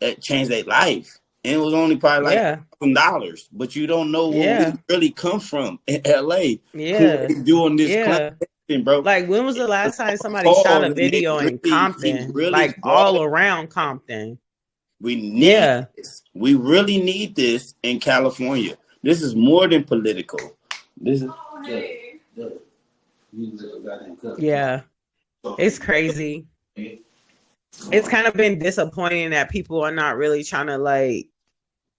that changed their life, and it was only probably like $1,000, but you don't know where it really comes from in LA. Yeah, who is doing this. Bro. Like, when was the last time somebody shot a video in Compton? Like, all around Compton. We need this. We really need this in California. This is more than political. This is Yeah. It's crazy. It's kind of been disappointing that people are not really trying to like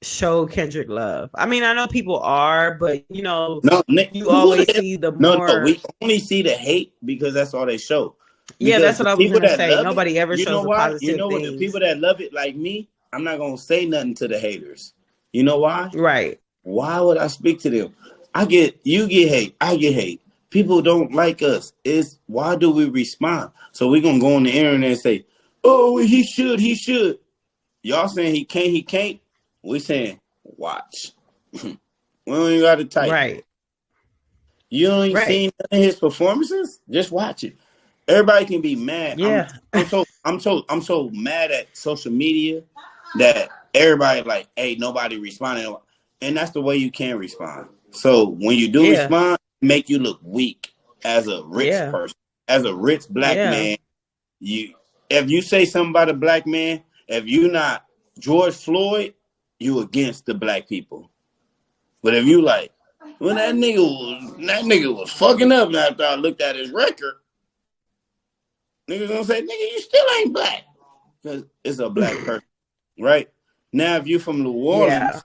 show Kendrick love. I mean, I know people are, but you know, you always see the more. We only see the hate because that's all they show. Yeah, that's what I was gonna say. Nobody ever shows the positive things. You know what? The people that love it like me, I'm not gonna say nothing to the haters. You know why? Right. Why would I speak to them? You get hate, I get hate. People don't like us. It's why do we respond? So we're gonna go on the internet and say, oh, he should. Y'all saying he can't. We saying watch. We don't even got to type. Right. You ain't seen his performances? Just watch it. Everybody can be mad. Yeah. I'm so mad at social media that everybody like, hey, nobody responding. And that's the way you can respond. So when you do respond, make you look weak as a rich person, as a rich black man. If you say something about a black man, if you not George Floyd, you against the black people. But if you like, well, that nigga was fucking up after I looked at his record, niggas gonna say, nigga, you still ain't black. Because it's a black person. Right? Now if you from New Orleans,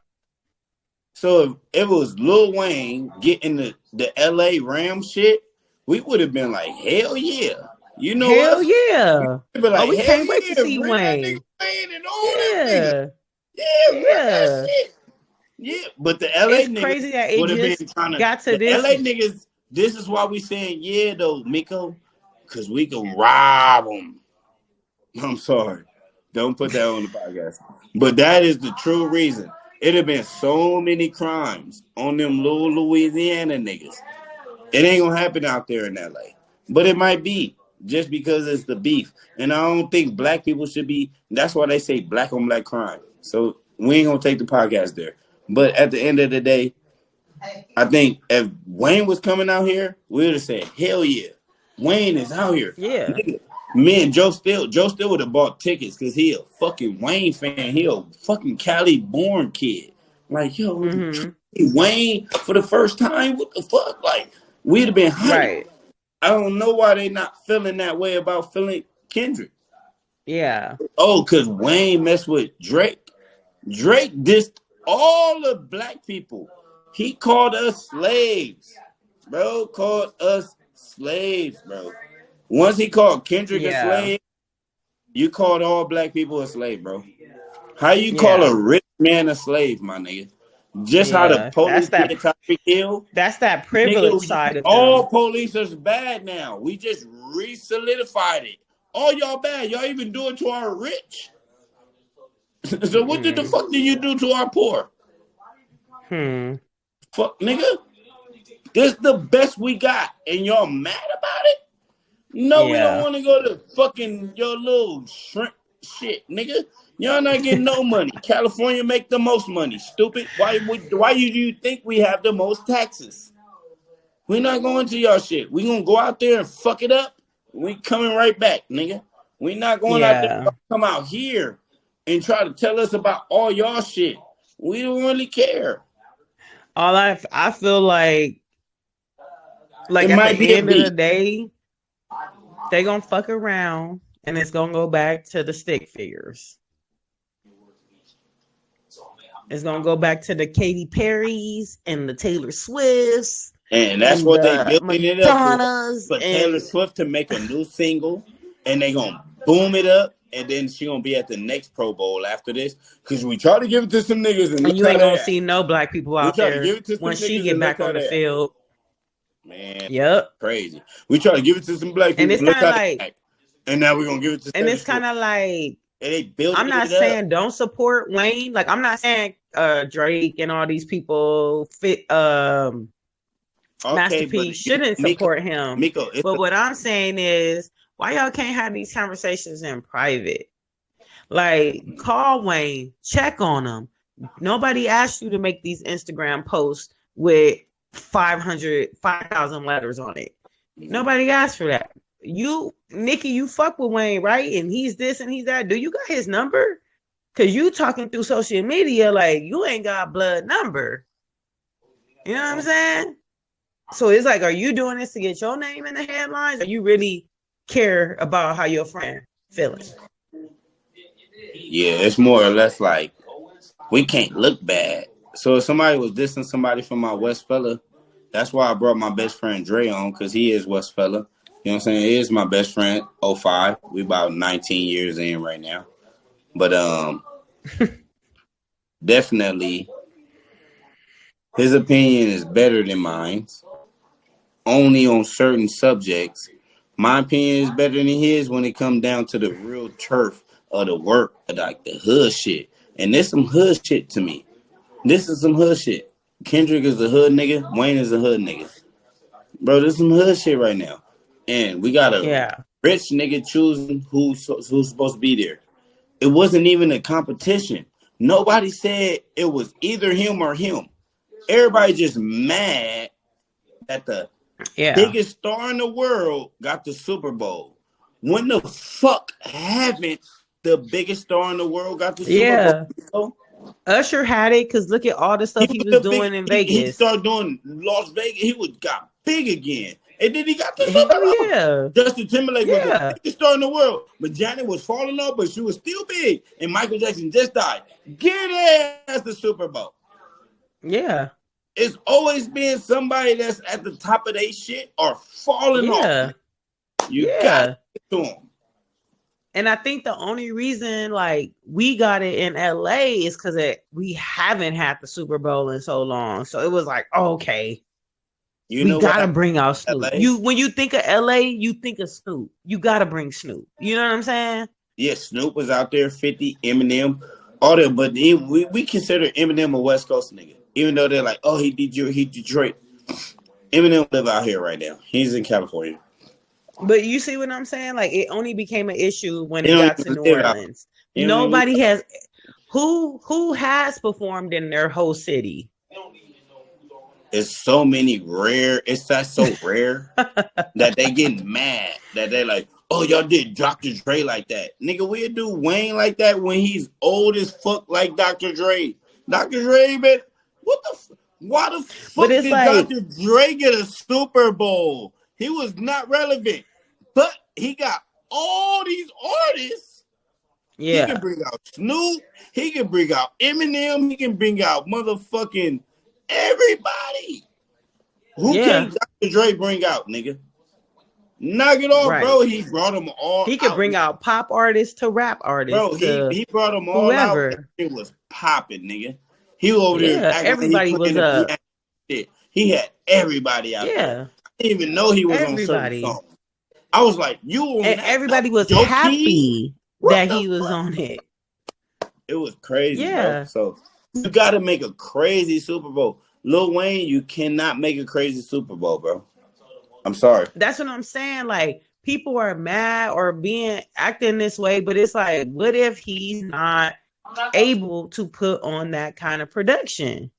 so if it was Lil Wayne getting the LA Rams shit, we would have been like, hell yeah. You know hell us? Yeah. Like, we can't wait to see Wayne. That shit. Yeah, but the LA niggas crazy that it just got to this. LA niggas, this is why we saying, yeah, though, Miko, because we can rob them. I'm sorry. Don't put that on the podcast. But that is the true reason. It have been so many crimes on them little Louisiana niggas. It ain't going to happen out there in LA. But it might be just because it's the beef. And I don't think black people should be. That's why they say black on black crime. So we ain't going to take the podcast there. But at the end of the day, I think if Wayne was coming out here, we would have said, hell yeah. Wayne is out here. Yeah. Nigga, me and Joe still would have bought tickets because he a fucking Wayne fan. He a fucking Cali born kid. Like, yo, Wayne for the first time? What the fuck? Like, we'd have been hyped. Right. I don't know why they not feeling that way about feeling Kendrick. Yeah. Oh, because Wayne messed with Drake. Drake dissed all the black people. He called us slaves. Bro, called us slaves, bro. Once he called Kendrick a slave, you called all black people a slave, bro. How you call a rich man a slave, my nigga? Just how the police get Tyreek Hill. That's that privilege side of all police is bad now. We just re-solidified it. All y'all bad. Y'all even do it to our rich. So what the fuck did you do to our poor? Fuck, nigga. This the best we got. And y'all mad about it? No, we don't want to go to fucking your little shrimp shit, nigga. Y'all not getting no money. California make the most money, stupid. Why do you think we have the most taxes? We're not going to y'all shit. We gonna go out there and fuck it up. We coming right back, nigga. We not going out there. Come out here and try to tell us about all y'all shit. We don't really care. I feel like at the end of the day, they gonna fuck around and it's gonna go back to the stick figures. It's gonna go back to the Katy Perrys and the Taylor Swifts. And that's what they building it up for Taylor Swift to make a new single, and they gonna boom it up, and then she gonna be at the next Pro Bowl after this. Cause we try to give it to some niggas, and you ain't gonna see no black people out there when she get back on the field. Man, crazy. We try to give it to some black people, and it's kind of like, and now we're gonna give it to. And it's kind of like, and they build. I'm not saying don't support Wayne. Like I'm not saying Drake and all these people Master P shouldn't support him. But what I'm saying is, why y'all can't have these conversations in private? Like, call Wayne, check on him. Nobody asked you to make these Instagram posts with 5,000 letters on it. Nobody asked for that. You, Nikki, you fuck with Wayne, right? And he's this and he's that. Do you got his number? Cause you talking through social media like you ain't got blood number. You know what I'm saying? So it's like, are you doing this to get your name in the headlines? Or you really care about how your friend feeling? Yeah, it's more or less like we can't look bad. So if somebody was dissing somebody from my West fella, that's why I brought my best friend Dre on, because he is West fella. You know what I'm saying? He is my best friend, 05. We about 19 years in right now. But definitely his opinion is better than mine. Only on certain subjects. My opinion is better than his when it comes down to the real turf of the work, of like the hood shit. And this some hood shit to me. This is some hood shit. Kendrick is a hood nigga. Wayne is a hood nigga. Bro, this is some hood shit right now. And we got a rich nigga choosing who's supposed to be there. It wasn't even a competition. Nobody said it was either him or him. Everybody just mad that the biggest star in the world got the Super Bowl. When the fuck haven't the biggest star in the world got the Super Bowl? Usher had it because look at all the stuff he was doing in Vegas. He started doing Las Vegas. He got big again. And then he got the Super Bowl. Yeah. Justin Timberlake was the biggest star in the world. But Janet was falling off, but she was still big. And Michael Jackson just died. Get it as the Super Bowl. Yeah. It's always been somebody that's at the top of their shit or falling off. You got to get to them. And I think the only reason like we got it in LA is because we haven't had the Super Bowl in so long. So it was like, okay, we gotta bring out Snoop. When you think of LA, you think of Snoop. You gotta bring Snoop. You know what I'm saying? Yeah, Snoop was out there, 50, Eminem, all that. But we consider Eminem a West Coast nigga, even though they're like, oh, he Detroit. Eminem live out here right now. He's in California. But you see what I'm saying? Like it only became an issue when it got to New Orleans. Nobody has who has performed in their whole city. It's so many rare. It's that so rare that they get mad that they're like, oh, y'all did Dr. Dre like that. Nigga, we'll do Wayne like that when he's old as fuck like Dr. Dre. Dr. Dre, man, why the fuck did like, Dr. Dre get a Super Bowl? He was not relevant. But he got all these artists. Yeah. He can bring out Snoop. He can bring out Eminem. He can bring out motherfucking everybody. Who can Dr. Dre bring out, nigga? Knock it off, bro. He brought them all He could bring out pop artists to rap artists. Bro, he brought them all out. It was popping, nigga. He was over there. Everybody was up. He had everybody out there. I didn't even know he was on certain songs. I was like, and everybody was happy that he was on it. It was crazy, bro. So you got to make a crazy Super Bowl. Lil Wayne, you cannot make a crazy Super Bowl, bro. I'm sorry. That's what I'm saying. Like, people are mad or acting this way, but it's like, what if he's not able to put on that kind of production?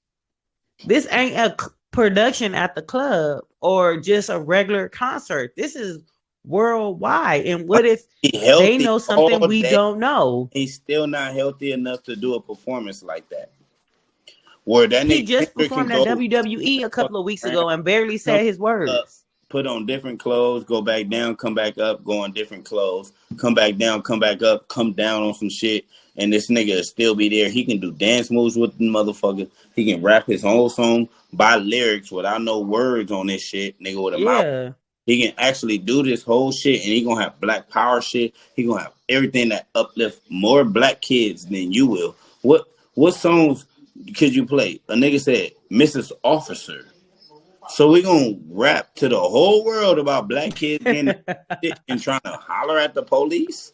This ain't a production at the club or just a regular concert. This is worldwide. And what if they know something we don't know? He's still not healthy enough to do a performance like that. Where that he just performed at WWE a couple of weeks ago and barely said his words. Put on different clothes, go back down, come back up, go on different clothes, come back down, come back up, come down on some shit, and this nigga will still be there. He can do dance moves with the motherfucker. He can rap his whole song by lyrics without no words on this shit, nigga, with a mouth. He can actually do this whole shit, and he gonna have black power shit. He gonna have everything that uplift more black kids than you will. What songs could you play? A nigga said, Mrs. Officer. So we gonna rap to the whole world about black kids getting and trying to holler at the police?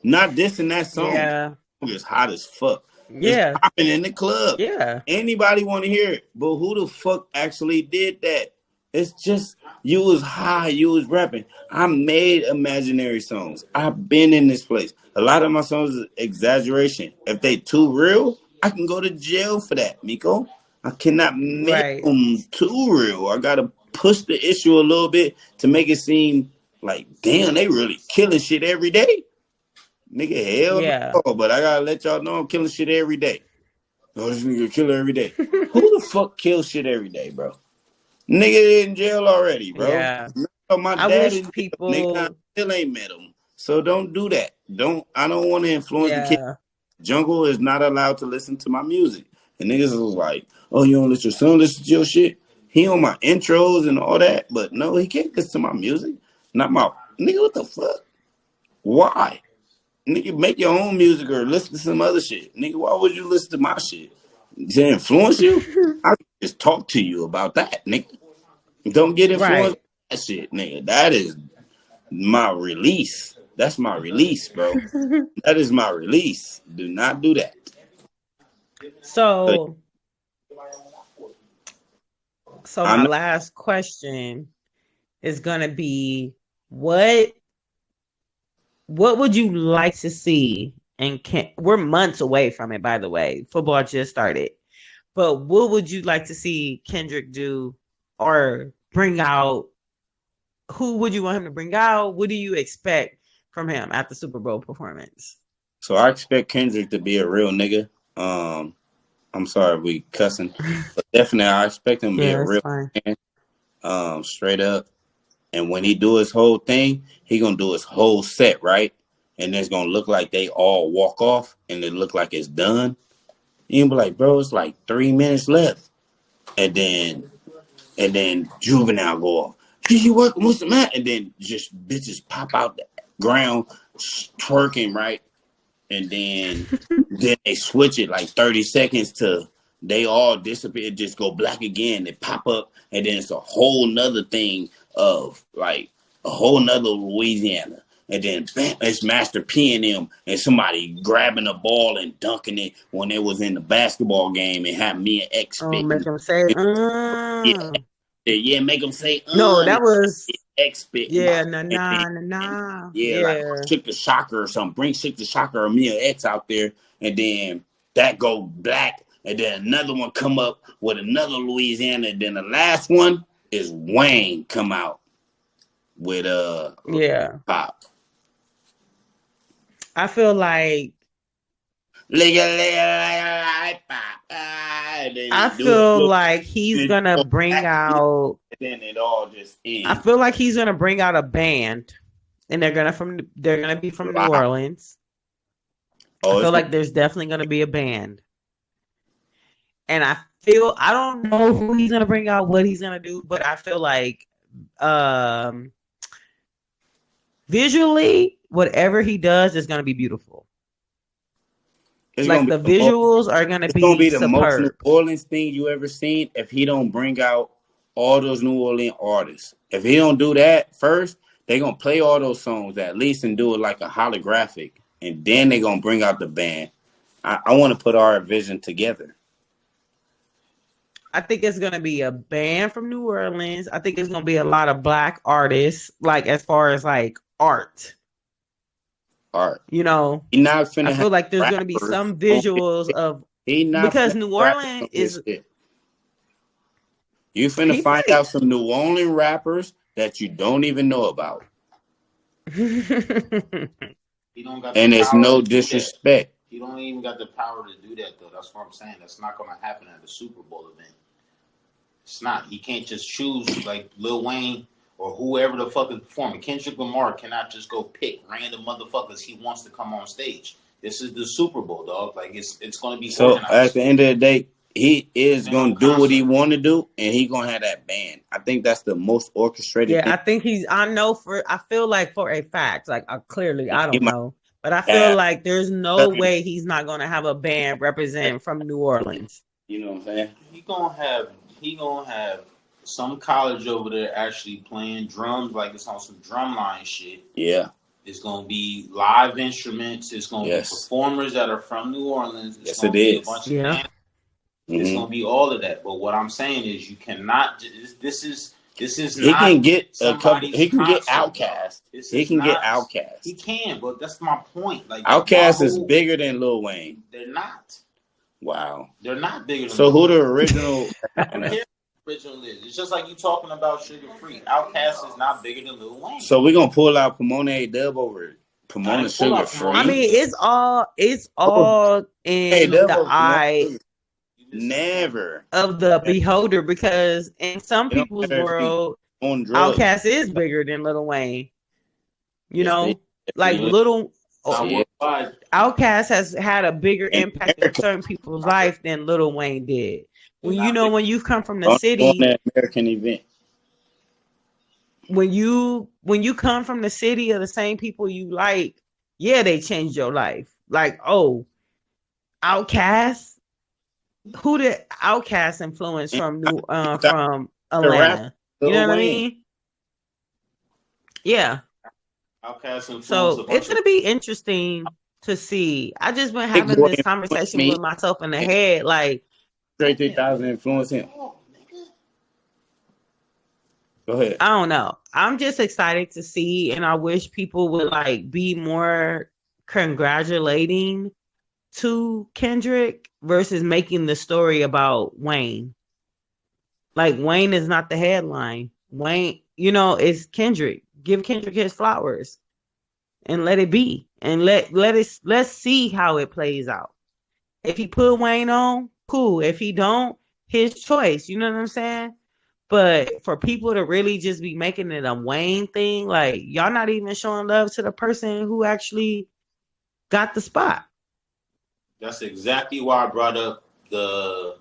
Not this and that song. Yeah. It's hot as fuck. Yeah. It's popping in the club. Yeah. Anybody want to hear it? But who the fuck actually did that? It's just you was high, you was rapping. I made imaginary songs. I've been in this place. A lot of my songs is exaggeration. If they too real, I can go to jail for that, Miko. I cannot make them too real. I gotta push the issue a little bit to make it seem like, damn, they really killing shit every day. Nigga, hell Yeah. no. But I gotta let y'all know I'm killing shit every day. Oh, this nigga kill every day. Who the fuck kills shit every day, bro? Nigga in jail already, bro. Yeah. My I dad wish in jail. Nigga, I people. still ain't met him. So don't do that. I don't want to influence the kid. Yeah. Jungle is not allowed to listen to my music. And niggas was like, oh, you don't let your son listen to your shit? He on my intros and all that. But no, he can't listen to my music. Not my nigga, what the fuck? Why? Nigga, make your own music or listen to some other shit. Nigga, why would you listen to my shit? To influence you? I just talk to you about that, nigga. Don't get influenced Right. by that shit, nigga. That is my release. That's my release, bro. That is my release. Do not do that. So I my know. last question is gonna be what would you like to see? And we're months away from it, by the way. Football just started. But what would you like to see Kendrick do or bring out? Who would you want him to bring out? What do you expect from him at the Super Bowl performance? So I expect Kendrick to be a real nigga. I'm sorry we cussing, but definitely I expect him to be a Yeah, it's real fine. man, straight up. And when he do his whole thing, he gonna do his whole set, right? And it's gonna look like they all walk off, and it look like it's done. You can be like, bro, it's like 3 minutes left, and then Juvenile go off. You working? What's the matter? And then just bitches pop out the ground twerking, right? And then they switch it like 30 seconds to they all disappear, just go black again. They pop up, and then it's a whole nother thing of like a whole nother Louisiana. And then bam, it's Master P and them, and somebody grabbing a ball and dunking it when it was in the basketball game and have me and X Oh, make spitting. him say, Yeah, make them say, No, that was, X spitting. yeah, nah, And then, nah, nah, nah. yeah, like Yeah. Shook the Shocker or something. Bring Shook the Shocker or me or X out there, and then that go black, and then another one come up with another Louisiana, and then the last one is Wayne come out with Yeah. pop. I feel like I feel like he's gonna bring out. and then it all just ends. I feel like he's gonna bring out a band, and they're gonna be from New Orleans. I feel like there's definitely gonna be a band, and I don't know who he's gonna bring out, what he's gonna do, but I feel like visually, whatever he does is gonna be beautiful. It's like the visuals are gonna be the most New Orleans thing you ever seen if he don't bring out all those New Orleans artists. If he don't do that first, they're gonna play all those songs at least and do it like a holographic, and then they're gonna bring out the band. I want to put our vision together. I think it's gonna be a band from New Orleans. I think it's gonna be a lot of black artists, like as far as like art. You know, I feel like there's going to be some visuals of because New Orleans is. You finna find out some New Orleans rappers that you don't even know about. He don't got and it's no disrespect. He don't even got the power to do that though. That's what I'm saying. That's not going to happen at the Super Bowl event. It's not. He can't just choose like Lil Wayne or whoever the fuck is performing. Kendrick Lamar cannot just go pick random motherfuckers he wants to come on stage. This is the Super Bowl, dog. Like it's going to be so organized. At the end of the day, he is going to do what he want to do, and he going to have that band. I think that's the most orchestrated. Yeah, thing. I think I feel like for a fact, like I don't know, but I feel like there's no way he's not going to have a band representing from New Orleans. You know what I'm saying? He gonna have some college over there actually playing drums, like it's on some drumline shit. Yeah. It's going to be live instruments. It's going to be performers that are from New Orleans. It's going to be a bunch of bands. It's going to be all of that. But what I'm saying is you cannot, this is he not can get a couple, he can get Outkast. He can get Outkast. He can, but that's my point. Like Outkast is bigger than Lil Wayne. They're not. Wow. They're not bigger than So who the original original is? It's just like you talking about Sugar Free. Outkast is not bigger than Lil Wayne. So we're gonna pull out Pomone Dub over it. promoting sugar free. I mean, it's all Hey, in that the was eye never of the beholder, because in some it don't people's matter if he world, on drugs. Outkast is bigger than Lil Wayne. You Yes, know, like is. Outkast has had a bigger In impact in America, certain people's life than Lil Wayne did. When when you come from the on city, that American event. when you come from the city of the same people you like, yeah, they changed your life. Like, oh, Outkast. Who did Outkast influence And from the from rap, Atlanta? You know Lil what I Wayne. mean? Yeah. Outkast influenced So a it's bunch of. gonna be interesting to see. I just been Big having Boy this influenced conversation me. with myself in the head, like Straight 3000 influenced him. Go ahead. I don't know. I'm just excited to see, and I wish people would like be more congratulating to Kendrick versus making the story about Wayne. Like, Wayne is not the headline. Wayne, it's Kendrick. Give Kendrick his flowers and let it be. And let's see how it plays out. If he put Wayne on, cool. If he don't, his choice. You know what I'm saying? But for people to really just be making it a Wayne thing, like, y'all not even showing love to the person who actually got the spot. That's exactly why I brought up the.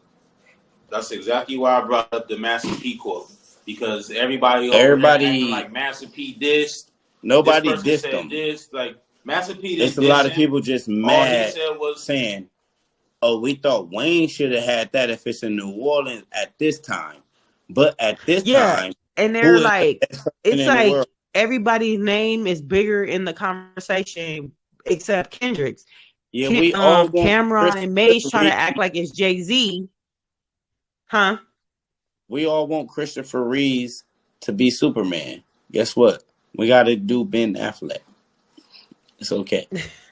That's exactly why I brought up the Master P quote, because everybody acting like Master P dissed. Nobody this person dissed said them. This, like, Master P didn't It's a lot of people just mad. All he said was saying, "Oh, we thought Wayne should have had that if it's in New Orleans at this time." But at this time, and they're like, it's like everybody's name is bigger in the conversation except Kendrick's. Yeah, we all Cameron and Mace trying to act like it's Jay-Z. Huh? We all want Christopher Reeves to be Superman. Guess what? We got to do Ben Affleck. It's okay.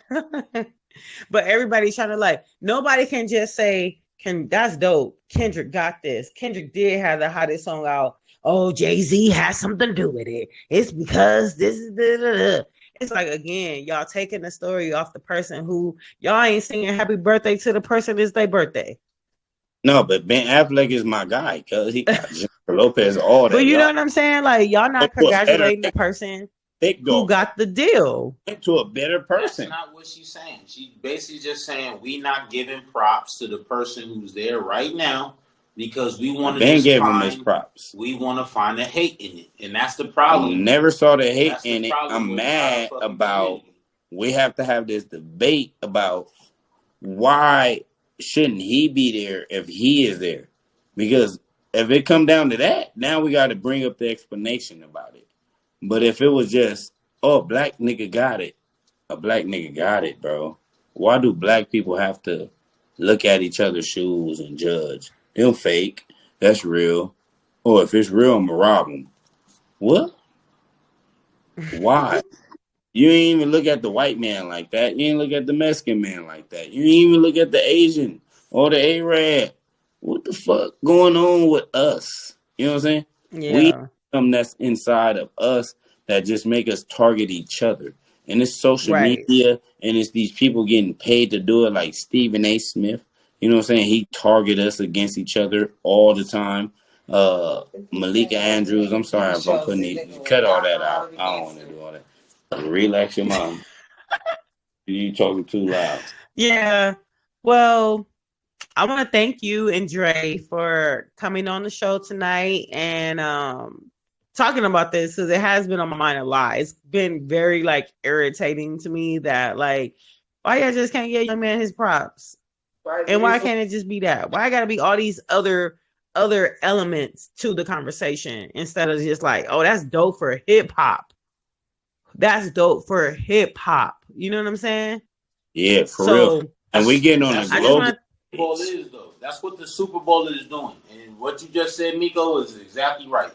But everybody's trying to, like, nobody can just say, that's dope. Kendrick got this. Kendrick did have the hottest song out. Oh, Jay-Z has something to do with it. It's because this is It's like, again, y'all taking the story off the person who y'all ain't singing happy birthday to the person it's their birthday. No, but Ben Affleck is my guy because he got Jennifer Lopez, all that. But you know what I'm saying? Like, y'all not congratulating the person who got the deal. To a better person. That's not what she's saying. She's basically just saying we not giving props to the person who's there right now because we want to Ben gave him his props. We want to find the hate in it, and that's the problem. I never saw the hate in it. I'm mad about. We have to have this debate about why shouldn't he be there if he is there? Because if it come down to that, now we got to bring up the explanation about it. But if it was just, oh, black nigga got it, a black nigga got it, bro. Why do black people have to look at each other's shoes and judge? Them fake. That's real. Or if it's real, I'm going to rob them. What? Why? You ain't even look at the white man like that. You ain't look at the Mexican man like that. You ain't even look at the Asian or the Arab. What the fuck going on with us? You know what I'm saying? Yeah. We something that's inside of us that just make us target each other. And it's social media, and it's these people getting paid to do it, like Stephen A. Smith. You know what I'm saying? He target us against each other all the time. Malika Andrews, I'm sorry if I'm putting it. Cut all that out. I don't want to do all that. Relax your mom. You talking too loud. Yeah. Well, I want to thank you and Dre for coming on the show tonight and talking about this, because it has been on my mind a lot. It's been very, like, irritating to me that, like, why y'all just can't get young man his props? And why can't it just be that? Why gotta be all these other elements to the conversation instead of just like, oh, that's dope for hip hop. That's dope for hip hop. You know what I'm saying? Yeah, for real. And we getting on a global. Super Bowl is, though. That's what the Super Bowl is doing. And what you just said, Miko, is exactly right.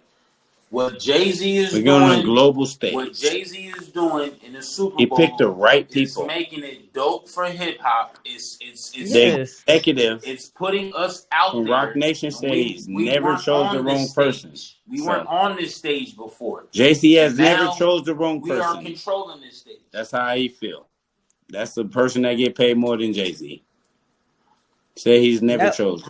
What Jay-Z is We're doing going on a global stage. What Jay-Z is doing in the Super Bowl, he picked the right people. It's making it dope for hip hop. It's the executive. It's putting us out from there. Rock Nation said he's never chose the wrong person. We weren't on this stage before. JC has never chose the wrong person. We are controlling this stage. That's how he feel. That's the person that get paid more than Jay-Z. Say he's never chosen.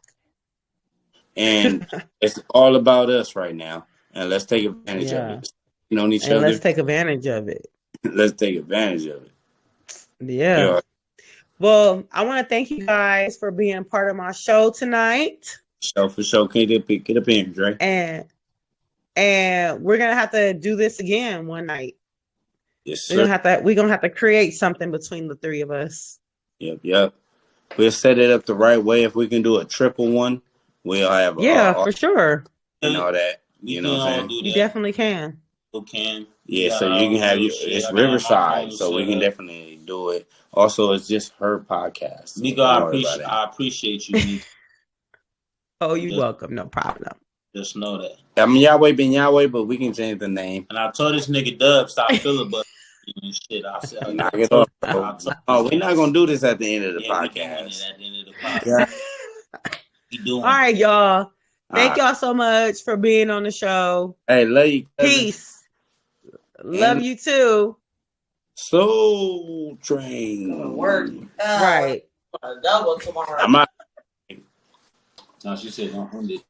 And it's all about us right now. And let's take advantage of it. You know each other. Let's take advantage of it. Let's take advantage of it. Yeah. Well, I want to thank you guys for being part of my show tonight. For sure. Get up in, Dre. And we're gonna have to do this again one night. Yes, sir. We're gonna have to create something between the three of us. Yep. We'll set it up the right way. If we can do a triple one, we'll have for sure. And all that. You know what I'm saying? You definitely can. Yeah, so you can have it's Riverside, so we can definitely do it. Also, it's just her podcast. Nico, I appreciate you, Nico. Oh, you're welcome. No problem. Just know that. I mean, Yahweh been Yahweh, but we can change the name. And I told this nigga Dub stop filibustering and shit. I said, knock it off. Oh, we're not gonna do this at the end of the podcast. At the end of the podcast. All right, y'all. Thank y'all so much for being on the show. Hey, love you. Peace. Love you too. Soul Train. Work. Right. Double tomorrow. I'm out. No, she said don't end it.